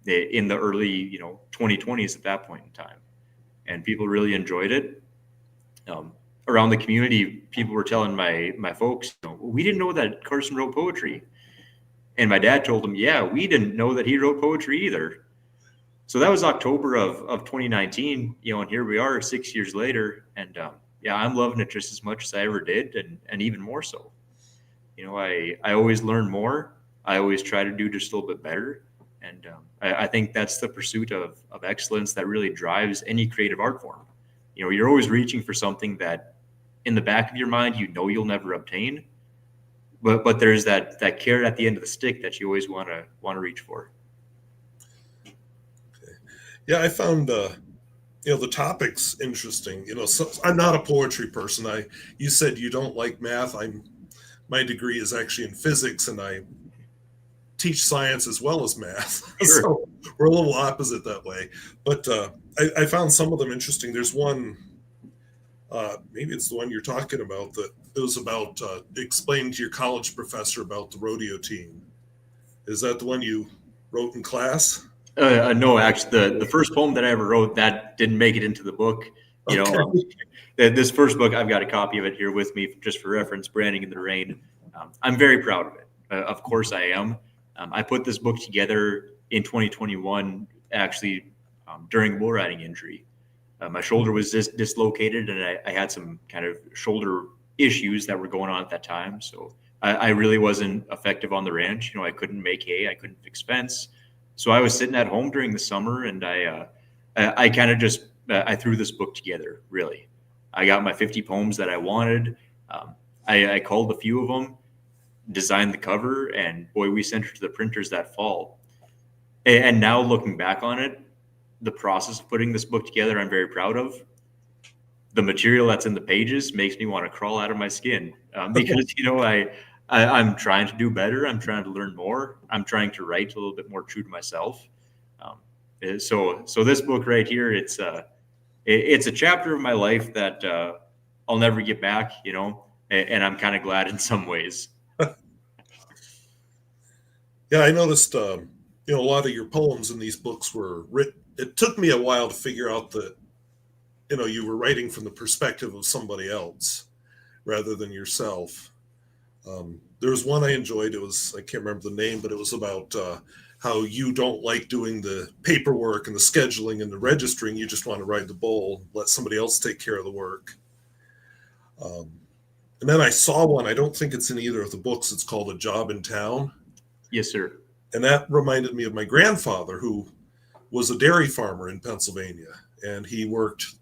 the early, 2020s at that point in time. And people really enjoyed it. Around the community, people were telling my folks, we didn't know that Carson wrote poetry. And my dad told them, yeah, we didn't know that he wrote poetry either. So that was October of 2019, and here we are 6 years later. And I'm loving it just as much as I ever did, and even more so. I always learn more. I always try to do just a little bit better. And I think that's the pursuit of excellence that really drives any creative art form. You're always reaching for something that in the back of your mind, you'll never obtain. But there's that carrot at the end of the stick that you always want to reach for. Okay. Yeah, I found the topic's interesting. So I'm not a poetry person. You said you don't like math. My degree is actually in physics, and I teach science as well as math. Sure. So we're a little opposite that way. But I found some of them interesting. There's one. Maybe it's the one you're talking about, that it was about explaining to your college professor about the rodeo team. Is that the one you wrote in class? No, actually, the first poem that I ever wrote, that didn't make it into the book. This first book, I've got a copy of it here with me just for reference, Branding in the Rain. I'm very proud of it. Of course I am. I put this book together in 2021, actually, during a bull riding injury. My shoulder was dislocated, and I had some kind of shoulder issues that were going on at that time. So I really wasn't effective on the ranch. I couldn't make hay, I couldn't fix fence. So I was sitting at home during the summer, and I kind of just I threw this book together. Really, I got my 50 poems that I wanted. I called a few of them, designed the cover, and boy, we sent it to the printers that fall. And now looking back on it, the process of putting this book together, I'm very proud of. The material that's in the pages makes me want to crawl out of my skin because I'm trying to do better. I'm trying to learn more. I'm trying to write a little bit more true to myself. Um, so this book right here, it's a chapter of my life that I'll never get back, and I'm kind of glad in some ways. Yeah, I noticed, a lot of your poems in these books were written. It took me a while to figure out that, you were writing from the perspective of somebody else rather than yourself. There was one I enjoyed. I can't remember the name, but it was about how you don't like doing the paperwork and the scheduling and the registering. You just want to ride the bull, let somebody else take care of the work. Um, and then I saw one, I don't think it's in either of the books. It's called A Job in Town. Yes, sir. And that reminded me of my grandfather, who was a dairy farmer in Pennsylvania. And he worked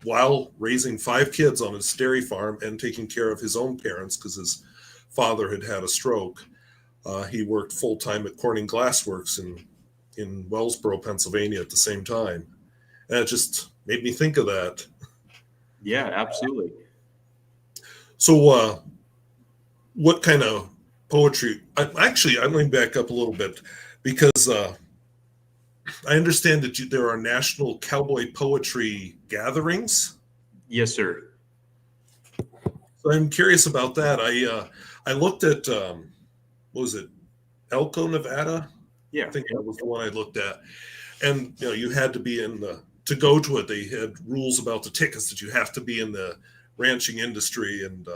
while raising 5 kids on his dairy farm and taking care of his own parents because his father had had a stroke. He worked full time at Corning Glassworks in Wellsboro, Pennsylvania at the same time. And it just made me think of that. Yeah, absolutely. So, what kind of poetry? I'm going back up a little bit because I understand that there are national cowboy poetry gatherings. Yes, sir. So I'm curious about that. I looked at what was it, Elko, Nevada? I Yeah. think that was the one I looked at. And you had to be to go to it. They had rules about the tickets that you have to be in the ranching industry, and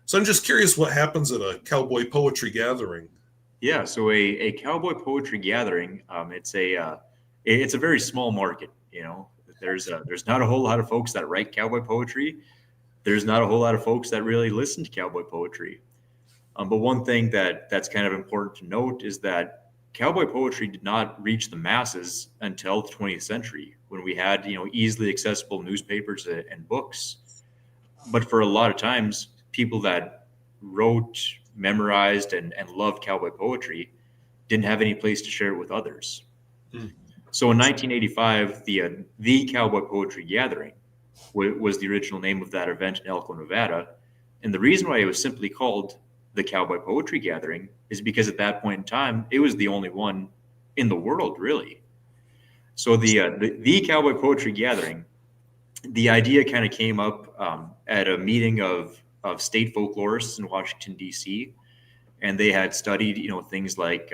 so I'm just curious what happens at a cowboy poetry gathering. Yeah, so a cowboy poetry gathering, it's a very small market. There's not a whole lot of folks that write cowboy poetry. There's not a whole lot of folks that really listen to cowboy poetry. But one thing that's kind of important to note is that cowboy poetry did not reach the masses until the 20th century, when we had easily accessible newspapers and books. But for a lot of times, people that wrote, memorized, and loved cowboy poetry didn't have any place to share it with others. Hmm. So in 1985, the Cowboy Poetry Gathering was the original name of that event in Elko, Nevada. And the reason why it was simply called the Cowboy Poetry Gathering is because at that point in time, it was the only one in the world, really. So the Cowboy Poetry Gathering, the idea kind of came up at a meeting of state folklorists in Washington, D.C., and they had studied things like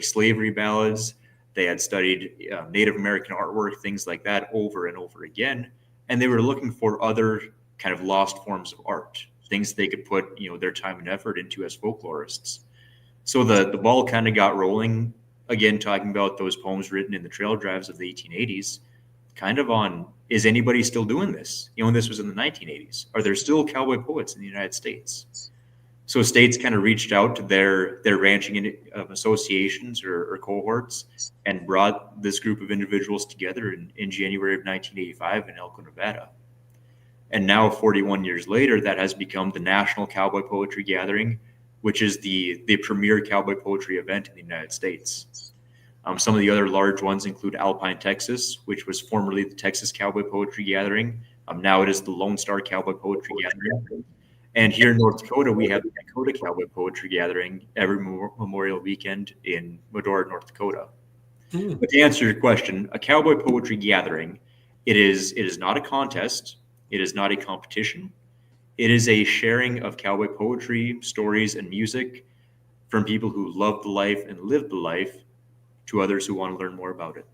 slavery ballads. They had studied Native American artwork, things like that, over and over again, and they were looking for other kind of lost forms of art, things they could put their time and effort into as folklorists. So the ball kind of got rolling again, talking about those poems written in the trail drives of the 1880s, kind of on, is anybody still doing this? This was in the 1980s. Are there still cowboy poets in the United States? So states kind of reached out to their ranching associations or cohorts and brought this group of individuals together in January of 1985 in Elko, Nevada. And now, 41 years later, that has become the National Cowboy Poetry Gathering, which is the premier cowboy poetry event in the United States. Some of the other large ones include Alpine, Texas, which was formerly the Texas Cowboy Poetry Gathering. Now it is the Lone Star Cowboy Poetry Gathering. And here in North Dakota, we have the Dakota Cowboy Poetry Gathering every Memorial Weekend in Medora, North Dakota. Hmm. But to answer your question, a cowboy poetry gathering, it is not a contest, it is not a competition. It is a sharing of cowboy poetry, stories, and music from people who love the life and live the life to others who want to learn more about it.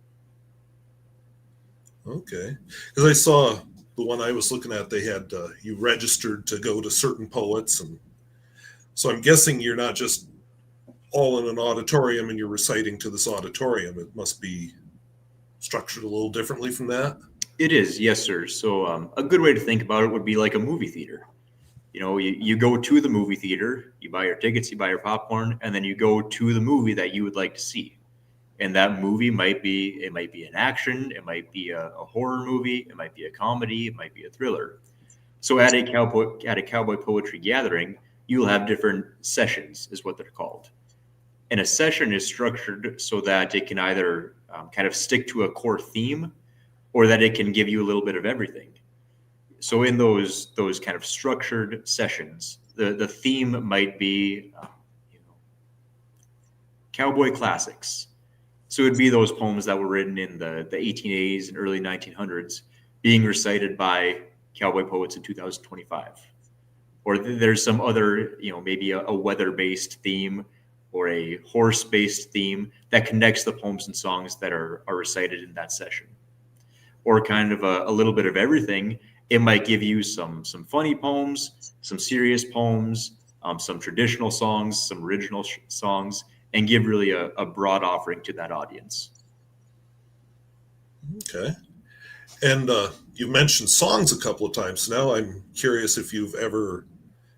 Okay, because I saw the one I was looking at. They had you registered to go to certain poets, and so I'm guessing you're not just all in an auditorium and you're reciting to this auditorium. It must be structured a little differently from that. It is, yes, sir. So a good way to think about it would be like a movie theater. You go to the movie theater, you buy your tickets, you buy your popcorn, and then you go to the movie that you would like to see. And that movie might be an action, it might be a horror movie, it might be a comedy, it might be a thriller. So at a cowboy poetry gathering, you'll have different sessions, is what they're called. And a session is structured so that it can either kind of stick to a core theme, or that it can give you a little bit of everything. So in those kind of structured sessions, the theme might be, cowboy classics. So it'd be those poems that were written in the 1880s and early 1900s being recited by cowboy poets in 2025. Or there's some other, maybe a weather-based theme or a horse-based theme that connects the poems and songs that are recited in that session. Or kind of a little bit of everything. It might give you some funny poems, some serious poems, some traditional songs, some original songs, and give really a broad offering to that audience. Okay. And you mentioned songs a couple of times. Now I'm curious if you've ever,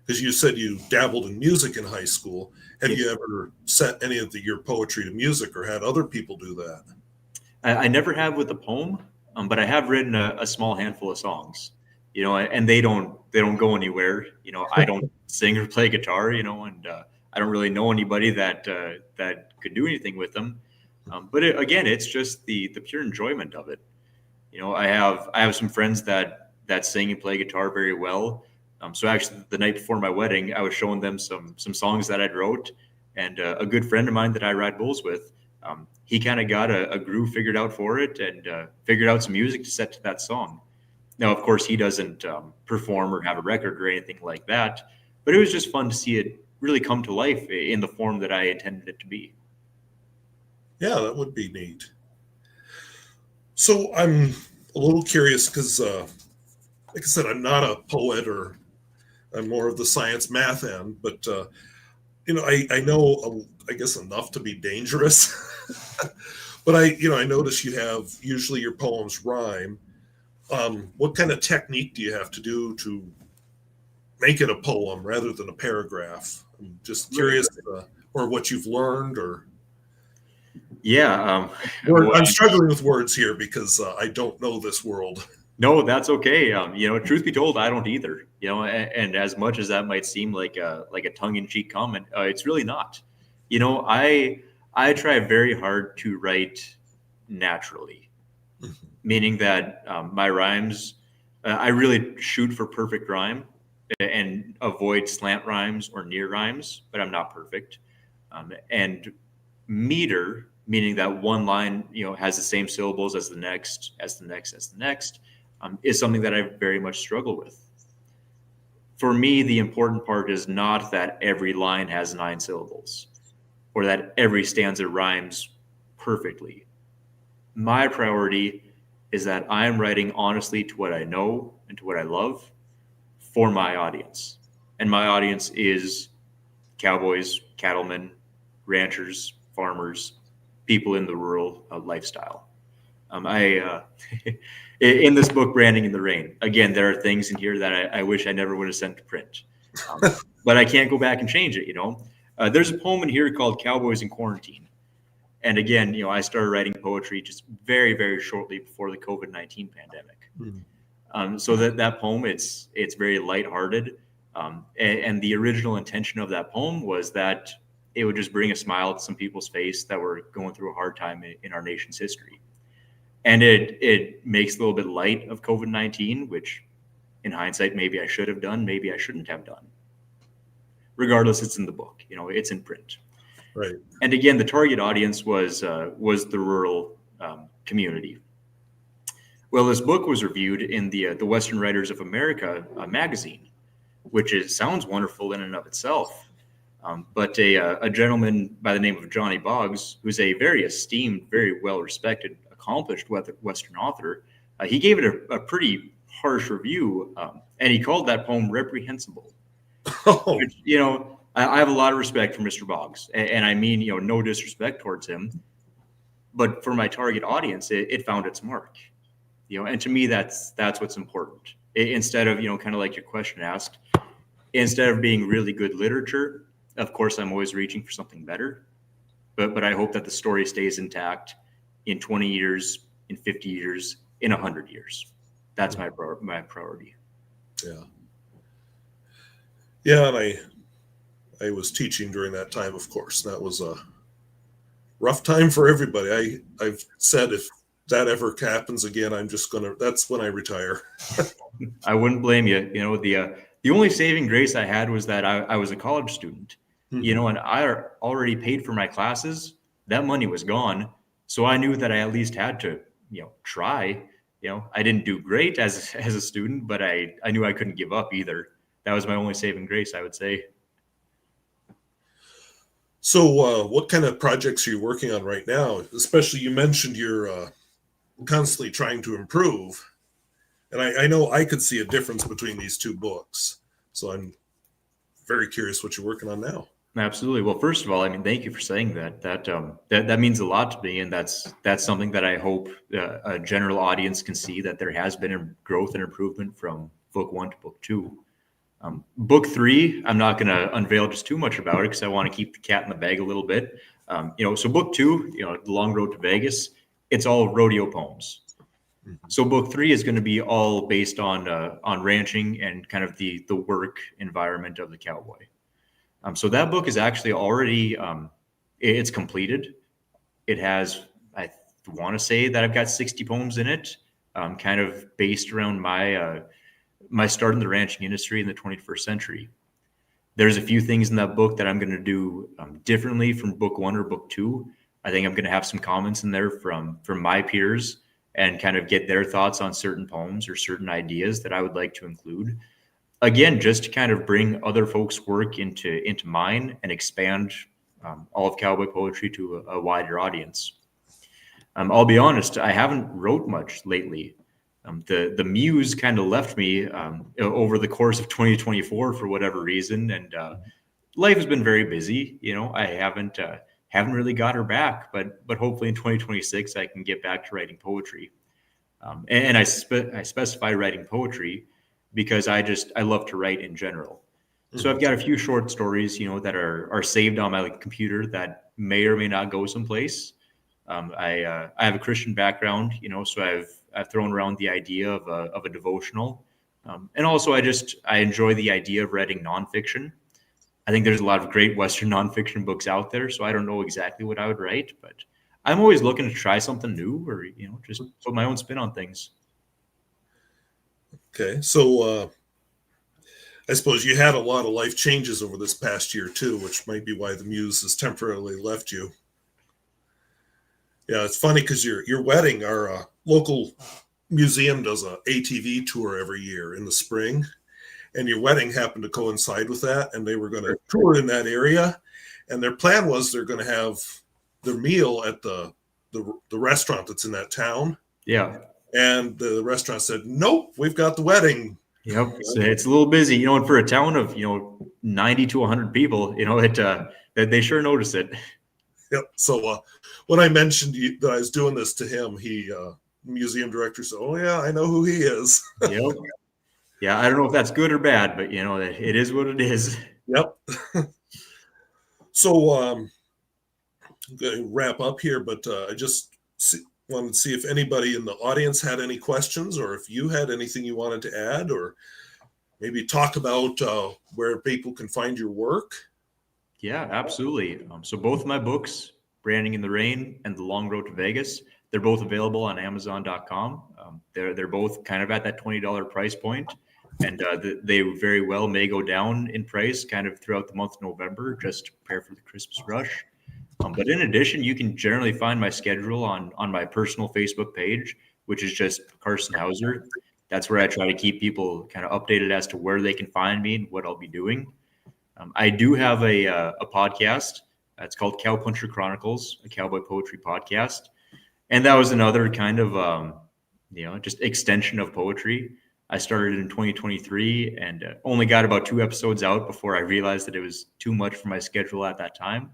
because you said you dabbled in music in high school. Have you ever set any of your poetry to music or had other people do that? I never have with a poem, but I have written a small handful of songs, and they don't go anywhere. I don't sing or play guitar, and I don't really know anybody that could do anything with them. But again, it's just the pure enjoyment of it. I have some friends that sing and play guitar very well. So actually, the night before my wedding, I was showing them some songs that I'd wrote, and a good friend of mine that I ride bulls with, he kind of got a groove figured out for it and figured out some music to set to that song. Now, of course, he doesn't perform or have a record or anything like that, but it was just fun to see it really come to life in the form that I intended it to be. Yeah, that would be neat. So I'm a little curious because, like I said, I'm not a poet, or I'm more of the science math end, but I know, I guess, enough to be dangerous. But I notice you have usually your poems rhyme. What kind of technique do you have to do to make it a poem rather than a paragraph? I'm just curious, or what you've learned, or. Yeah. I'm struggling with words here because I don't know this world. No, that's okay. Truth be told, I don't either. And as much as that might seem like a tongue-in-cheek comment, it's really not. I try very hard to write naturally, meaning that my rhymes, I really shoot for perfect rhyme and avoid slant rhymes or near rhymes, but I'm not perfect. And meter, meaning that one line, has the same syllables as the next, is something that I very much struggle with. For me, the important part is not that every line has 9 syllables or that every stanza rhymes perfectly. My priority is that I am writing honestly to what I know and to what I love for my audience. And my audience is cowboys, cattlemen, ranchers, farmers, people in the rural lifestyle. In this book, Branding in the Rain, again, there are things in here that I wish I never would have sent to print, but I can't go back and change it. There's a poem in here called "Cowboys in Quarantine," and again, I started writing poetry just very, very shortly before the COVID-19 pandemic. So that poem, it's very lighthearted, and the original intention of that poem was that it would just bring a smile to some people's face that were going through a hard time in our nation's history. And it makes a little bit light of COVID-19, which in hindsight, maybe I should have done, maybe I shouldn't have done. Regardless, it's in the book, it's in print. Right. And again, the target audience was the rural community. Well, this book was reviewed in the Western Writers of America magazine, which sounds wonderful in and of itself. But a gentleman by the name of Johnny Boggs, who's a very esteemed, very well-respected, accomplished Western author, he gave it a pretty harsh review, and he called that poem reprehensible. Oh. Which, I have a lot of respect for Mr. Boggs, and I mean, no disrespect towards him, but for my target audience, it found its mark. And to me, that's what's important. Instead of, kind of like your question asked, instead of being really good literature, of course, I'm always reaching for something better, but I hope that the story stays intact in 20 years, in 50 years, in 100 years. That's my priority. Yeah. Yeah, and I was teaching during that time, of course. That was a rough time for everybody. I've said if that ever happens again, that's when I retire. I wouldn't blame you. The The only saving grace I had was that I was a college student, and I already paid for my classes. That money was gone. So I knew that I at least had to, try. I didn't do great as a student, but I knew I couldn't give up either. That was my only saving grace, I would say. So, what kind of projects are you working on right now? Especially, you mentioned you're constantly trying to improve, and I know I could see a difference between these two books. So I'm very curious what you're working on now. Absolutely. Well, first of all, I mean, thank you for saying that. That means a lot to me, and that's something that I hope a general audience can see, that there has been a growth and improvement from book 1 to book 2. Book 3, I'm not going to unveil just too much about it because I want to keep the cat in the bag a little bit. So book 2, The Long Road to Vegas, it's all rodeo poems. So book 3 is going to be all based on ranching and kind of the work environment of the cowboy. So that book is actually already it's completed. It has, I want to say that I've got 60 poems in it, kind of based around my start in the ranching industry in the 21st century. There's a few things in that book that I'm going to do differently from book 1 or book 2. I think I'm going to have some comments in there from my peers and kind of get their thoughts on certain poems or certain ideas that I would like to include. Again, just to kind of bring other folks' work into mine and expand all of cowboy poetry to a wider audience. I'll be honest, I haven't wrote much lately. The muse kind of left me over the course of 2024 for whatever reason, and life has been very busy. I haven't really got her back, but hopefully in 2026 I can get back to writing poetry. And I specify writing poetry because I love to write in general. So I've got a few short stories, that are saved on my computer that may or may not go someplace. I have a Christian background, so I've thrown around the idea of a devotional, and also I enjoy the idea of writing nonfiction. I think there's a lot of great Western nonfiction books out there, so I don't know exactly what I would write, but I'm always looking to try something new or just put my own spin on things. Okay, so I suppose you had a lot of life changes over this past year too, which might be why the muse has temporarily left you. Yeah, it's funny because your wedding, our local museum does a ATV tour every year in the spring, and your wedding happened to coincide with that, and they were going to tour in that area, and their plan was they're going to have their meal at the restaurant that's in that town. Yeah. And the restaurant said, "Nope, we've got the wedding." Yep, it's a little busy, and for a town of 90 to 100 people, that they sure notice it. Yep. So when I mentioned that I was doing this to him, museum director said, "Oh yeah, I know who he is." Yep. Yeah, I don't know if that's good or bad, but it is what it is. Yep. So I'm going to wrap up here, but I just wanted to see if anybody in the audience had any questions, or if you had anything you wanted to add, or maybe talk about where people can find your work. Yeah, absolutely. So both of my books, Branding in the Rain and The Long Road to Vegas, they're both available on Amazon.com. They're both kind of at that $20 price point, and they very well may go down in price kind of throughout the month of November, just to prepare for the Christmas rush. But in addition, you can generally find my schedule on my personal Facebook page, which is just Carson Houser. That's where I try to keep people kind of updated as to where they can find me and what I'll be doing. I do have a podcast. It's called Cowpuncher Chronicles, a cowboy poetry podcast. And that was another kind of, just extension of poetry. I started in 2023 and only got about 2 episodes out before I realized that it was too much for my schedule at that time.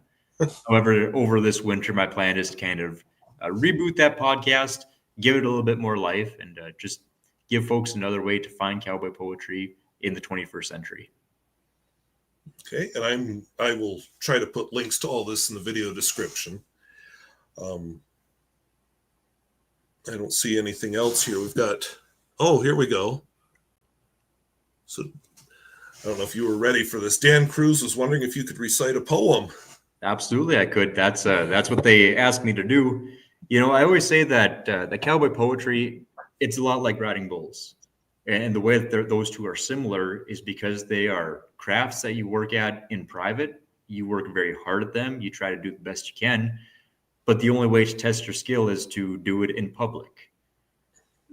However, over this winter, my plan is to kind of reboot that podcast, give it a little bit more life, and just give folks another way to find cowboy poetry in the 21st century. Okay, and I will try to put links to all this in the video description. I don't see anything else here. We've got, here we go. So I don't know if you were ready for this. Dan Cruz was wondering if you could recite a poem. Absolutely, I could. That's what they asked me to do. I always say that the cowboy poetry, it's a lot like riding bulls. And the way that those two are similar is because they are crafts that you work at in private. You work very hard at them. You try to do the best you can, but the only way to test your skill is to do it in public.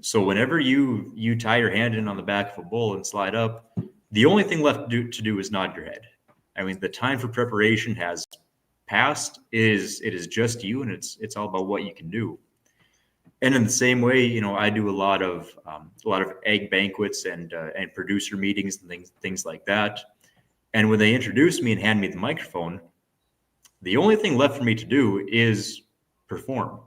So whenever you tie your hand in on the back of a bull and slide up, the only thing left to do is nod your head. I mean, the time for preparation has passed. It is just you, and it's all about what you can do. And in the same way, I do a lot of egg banquets and producer meetings and things like that. And when they introduce me and hand me the microphone, the only thing left for me to do is perform.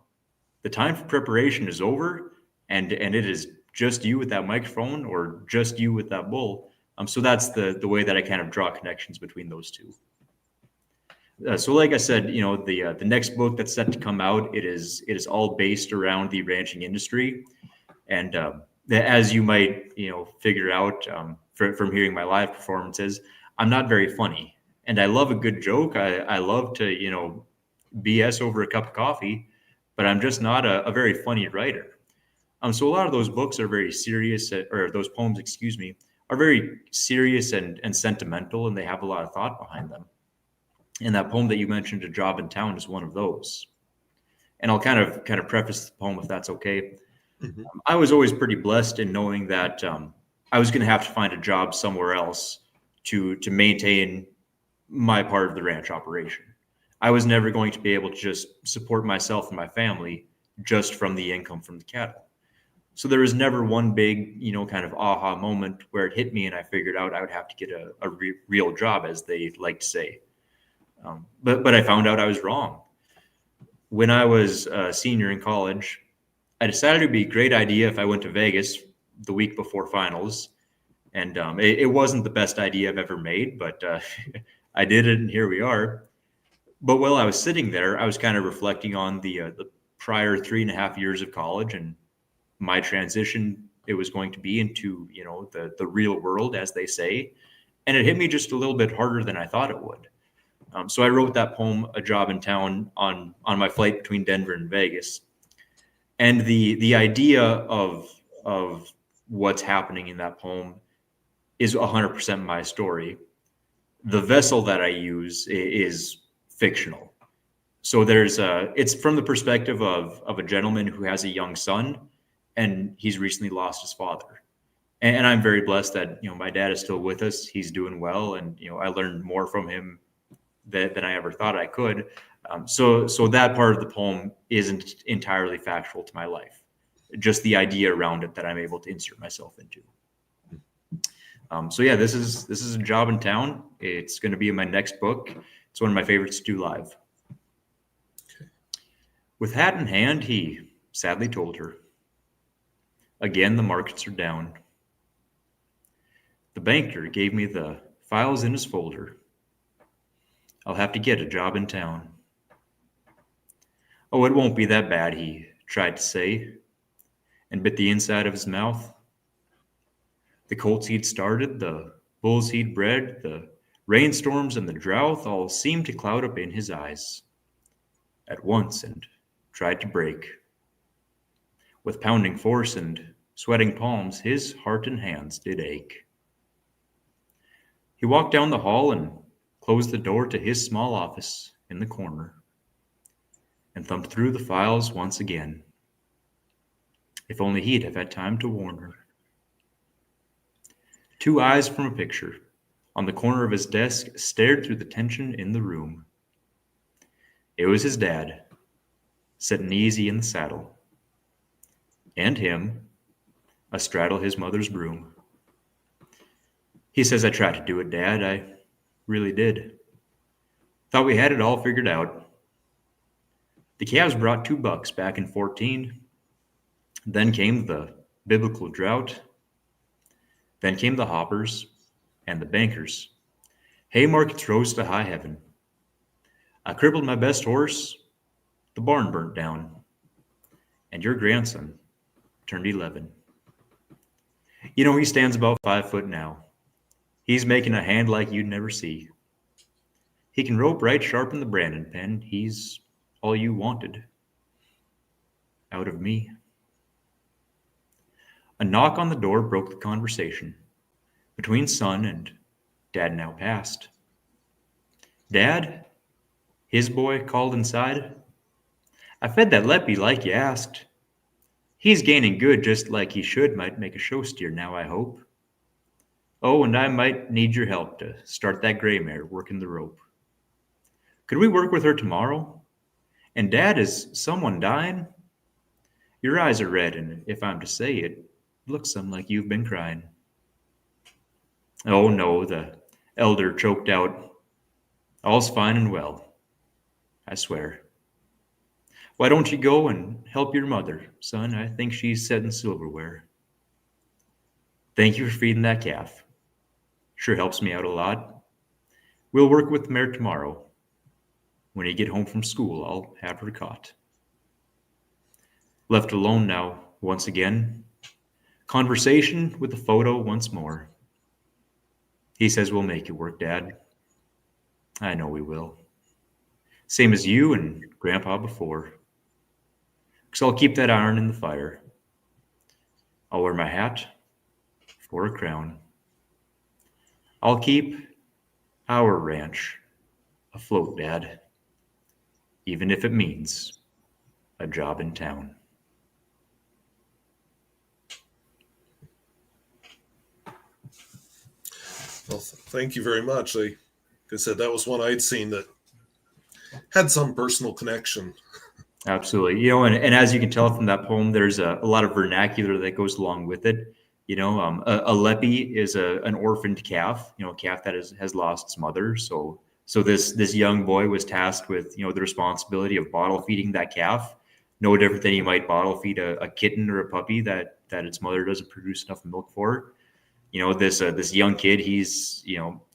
The time for preparation is over, and it is just you with that microphone or just you with that bull. So that's the way that I kind of draw connections between those two. So like I said, the next book that's set to come out, it is all based around the ranching industry. And as you might, figure out from hearing my live performances, I'm not very funny. And I love a good joke. I love to, BS over a cup of coffee, but I'm just not a very funny writer. So a lot of those books are very serious, or those poems, excuse me, are very serious and sentimental, and they have a lot of thought behind them. And that poem that you mentioned, "A Job in Town," is one of those. And I'll kind of preface the poem if that's okay. Mhm. I was always pretty blessed in knowing that I was going to have to find a job somewhere else to maintain my part of the ranch operation. I was never going to be able to just support myself and my family just from the income from the cattle. So there was never one big, kind of aha moment where it hit me and I figured out I would have to get a real job, as they like to say. But I found out I was wrong. When I was a senior in college, I decided it would be a great idea if I went to Vegas the week before finals. And it wasn't the best idea I've ever made, but I did it, and here we are. But while I was sitting there, I was kind of reflecting on the prior 3.5 years of college and my transition it was going to be into, the real world, as they say. And it hit me just a little bit harder than I thought it would. So I wrote that poem, "A Job in Town," on my flight between Denver and Vegas. And the idea of what's happening in that poem is 100% my story. The vessel that I use is fictional. So it's from the perspective of a gentleman who has a young son, and he's recently lost his father. And I'm very blessed that, my dad is still with us. He's doing well, and I learned more from him than I ever thought I could. So that part of the poem isn't entirely factual to my life. Just the idea around it that I'm able to insert myself into. So yeah, this is "A Job in Town." It's going to be in my next book. It's one of my favorites to do live. Okay. With hat in hand, he sadly told her, "Again, the markets are down. The banker gave me the files in his folder. I'll have to get a job in town." "Oh, it won't be that bad," he tried to say, and bit the inside of his mouth. The colts he'd started, the bulls he'd bred, the rainstorms and the drought all seemed to cloud up in his eyes at once and tried to break. With pounding force and sweating palms, his heart and hands did ache. He walked down the hall and closed the door to his small office in the corner and thumbed through the files once again. If only he'd have had time to warn her. Two eyes from a picture on the corner of his desk stared through the tension in the room. It was his dad, sitting easy in the saddle, and him, astraddle his mother's broom. He says, "I tried to do it, Dad. I really did. Thought we had it all figured out. The calves brought 2 bucks back in 14. Then came the biblical drought. Then came the hoppers and the bankers. Hay markets rose to high heaven. I crippled my best horse. The barn burnt down. And your grandson turned 11. He stands about 5 foot now. He's making a hand like you'd never see. He can rope right sharp in the branding pen. He's all you wanted out of me." A knock on the door broke the conversation between son and dad now passed. Dad, his boy called inside. I fed that Leppy like you asked. He's gaining good just like he should. Might make a show steer now, I hope. Oh, and I might need your help to start that gray mare working the rope. Could we work with her tomorrow? And Dad, is someone dying? Your eyes are red, and if I'm to say it, looks some like you've been crying. Oh no, the elder choked out. All's fine and well, I swear. Why don't you go and help your mother, son? I think she's setting silverware. Thank you for feeding that calf. Sure helps me out a lot. We'll work with the mare tomorrow. When you get home from school, I'll have her caught. Left alone now, once again. Conversation with the photo once more. He says we'll make it work, Dad. I know we will. Same as you and Grandpa before. 'Cause I'll keep that iron in the fire. I'll wear my hat for a crown. I'll keep our ranch afloat, Dad, even if it means a job in town. Well, thank you very much. Like I said, that was one I'd seen that had some personal connection. Absolutely. And as you can tell from that poem, there's a lot of vernacular that goes along with it. A leppy is an orphaned calf, a calf that has lost its mother. So this young boy was tasked with, the responsibility of bottle feeding that calf, no different than you might bottle feed a kitten or a puppy that its mother doesn't produce enough milk for. This young kid, he's,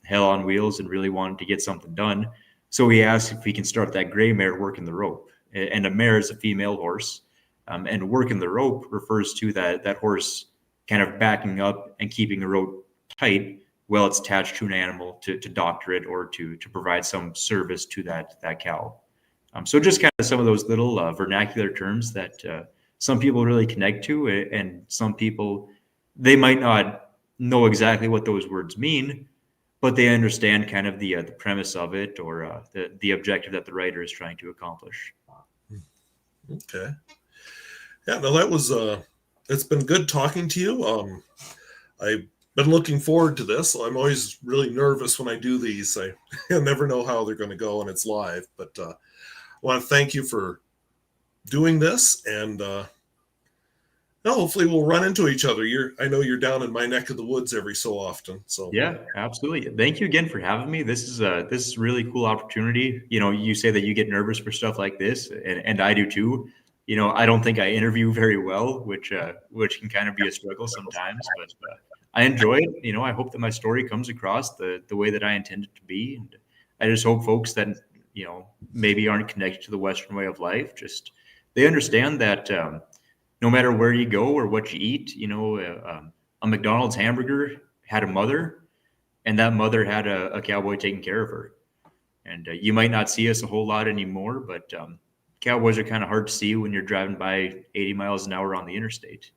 hell on wheels and really wanted to get something done. So he asked if he can start that gray mare working the rope. And a mare is a female horse. And working the rope refers to that horse kind of backing up and keeping a rope tight while it's attached to an animal to doctor it or to provide some service to that cow. So just kind of some of those little vernacular terms that some people really connect to, and some people, they might not know exactly what those words mean, but they understand kind of the premise of it, or the objective that the writer is trying to accomplish. Okay. Yeah, no, that was it's been good talking to you. I've been looking forward to this. I'm always really nervous when I do these. I never know how they're going to go and it's live, but I want to thank you for doing this, and hopefully we'll run into each other. I know you're down in my neck of the woods every so often. So Yeah, absolutely. Thank you again for having me. This is a really cool opportunity. You say that you get nervous for stuff like this, and I do too. I don't think I interview very well, which can kind of be a struggle sometimes, but I enjoy it. I hope that my story comes across the way that I intend it to be, and I just hope folks that maybe aren't connected to the Western way of life, just they understand that no matter where you go or what you eat, a McDonald's hamburger had a mother, and that mother had a cowboy taking care of her. And you might not see us a whole lot anymore, but cowboys are kind of hard to see when you're driving by 80 miles an hour on the interstate.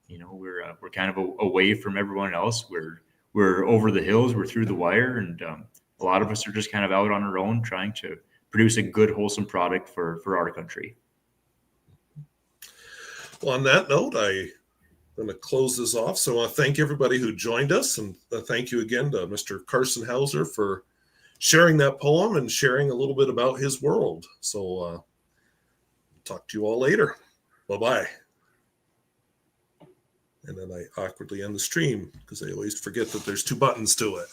We're kind of away from everyone else. We're over the hills, we're through the wire, and a lot of us are just kind of out on our own trying to produce a good, wholesome product for our country. well, on that note, I'm going to close this off. So I want to thank everybody who joined us, and thank you again to Mr. Carson Houser for sharing that poem and sharing a little bit about his world. So talk to you all later. Bye-bye. And then I awkwardly end the stream because I always forget that there's two buttons to it.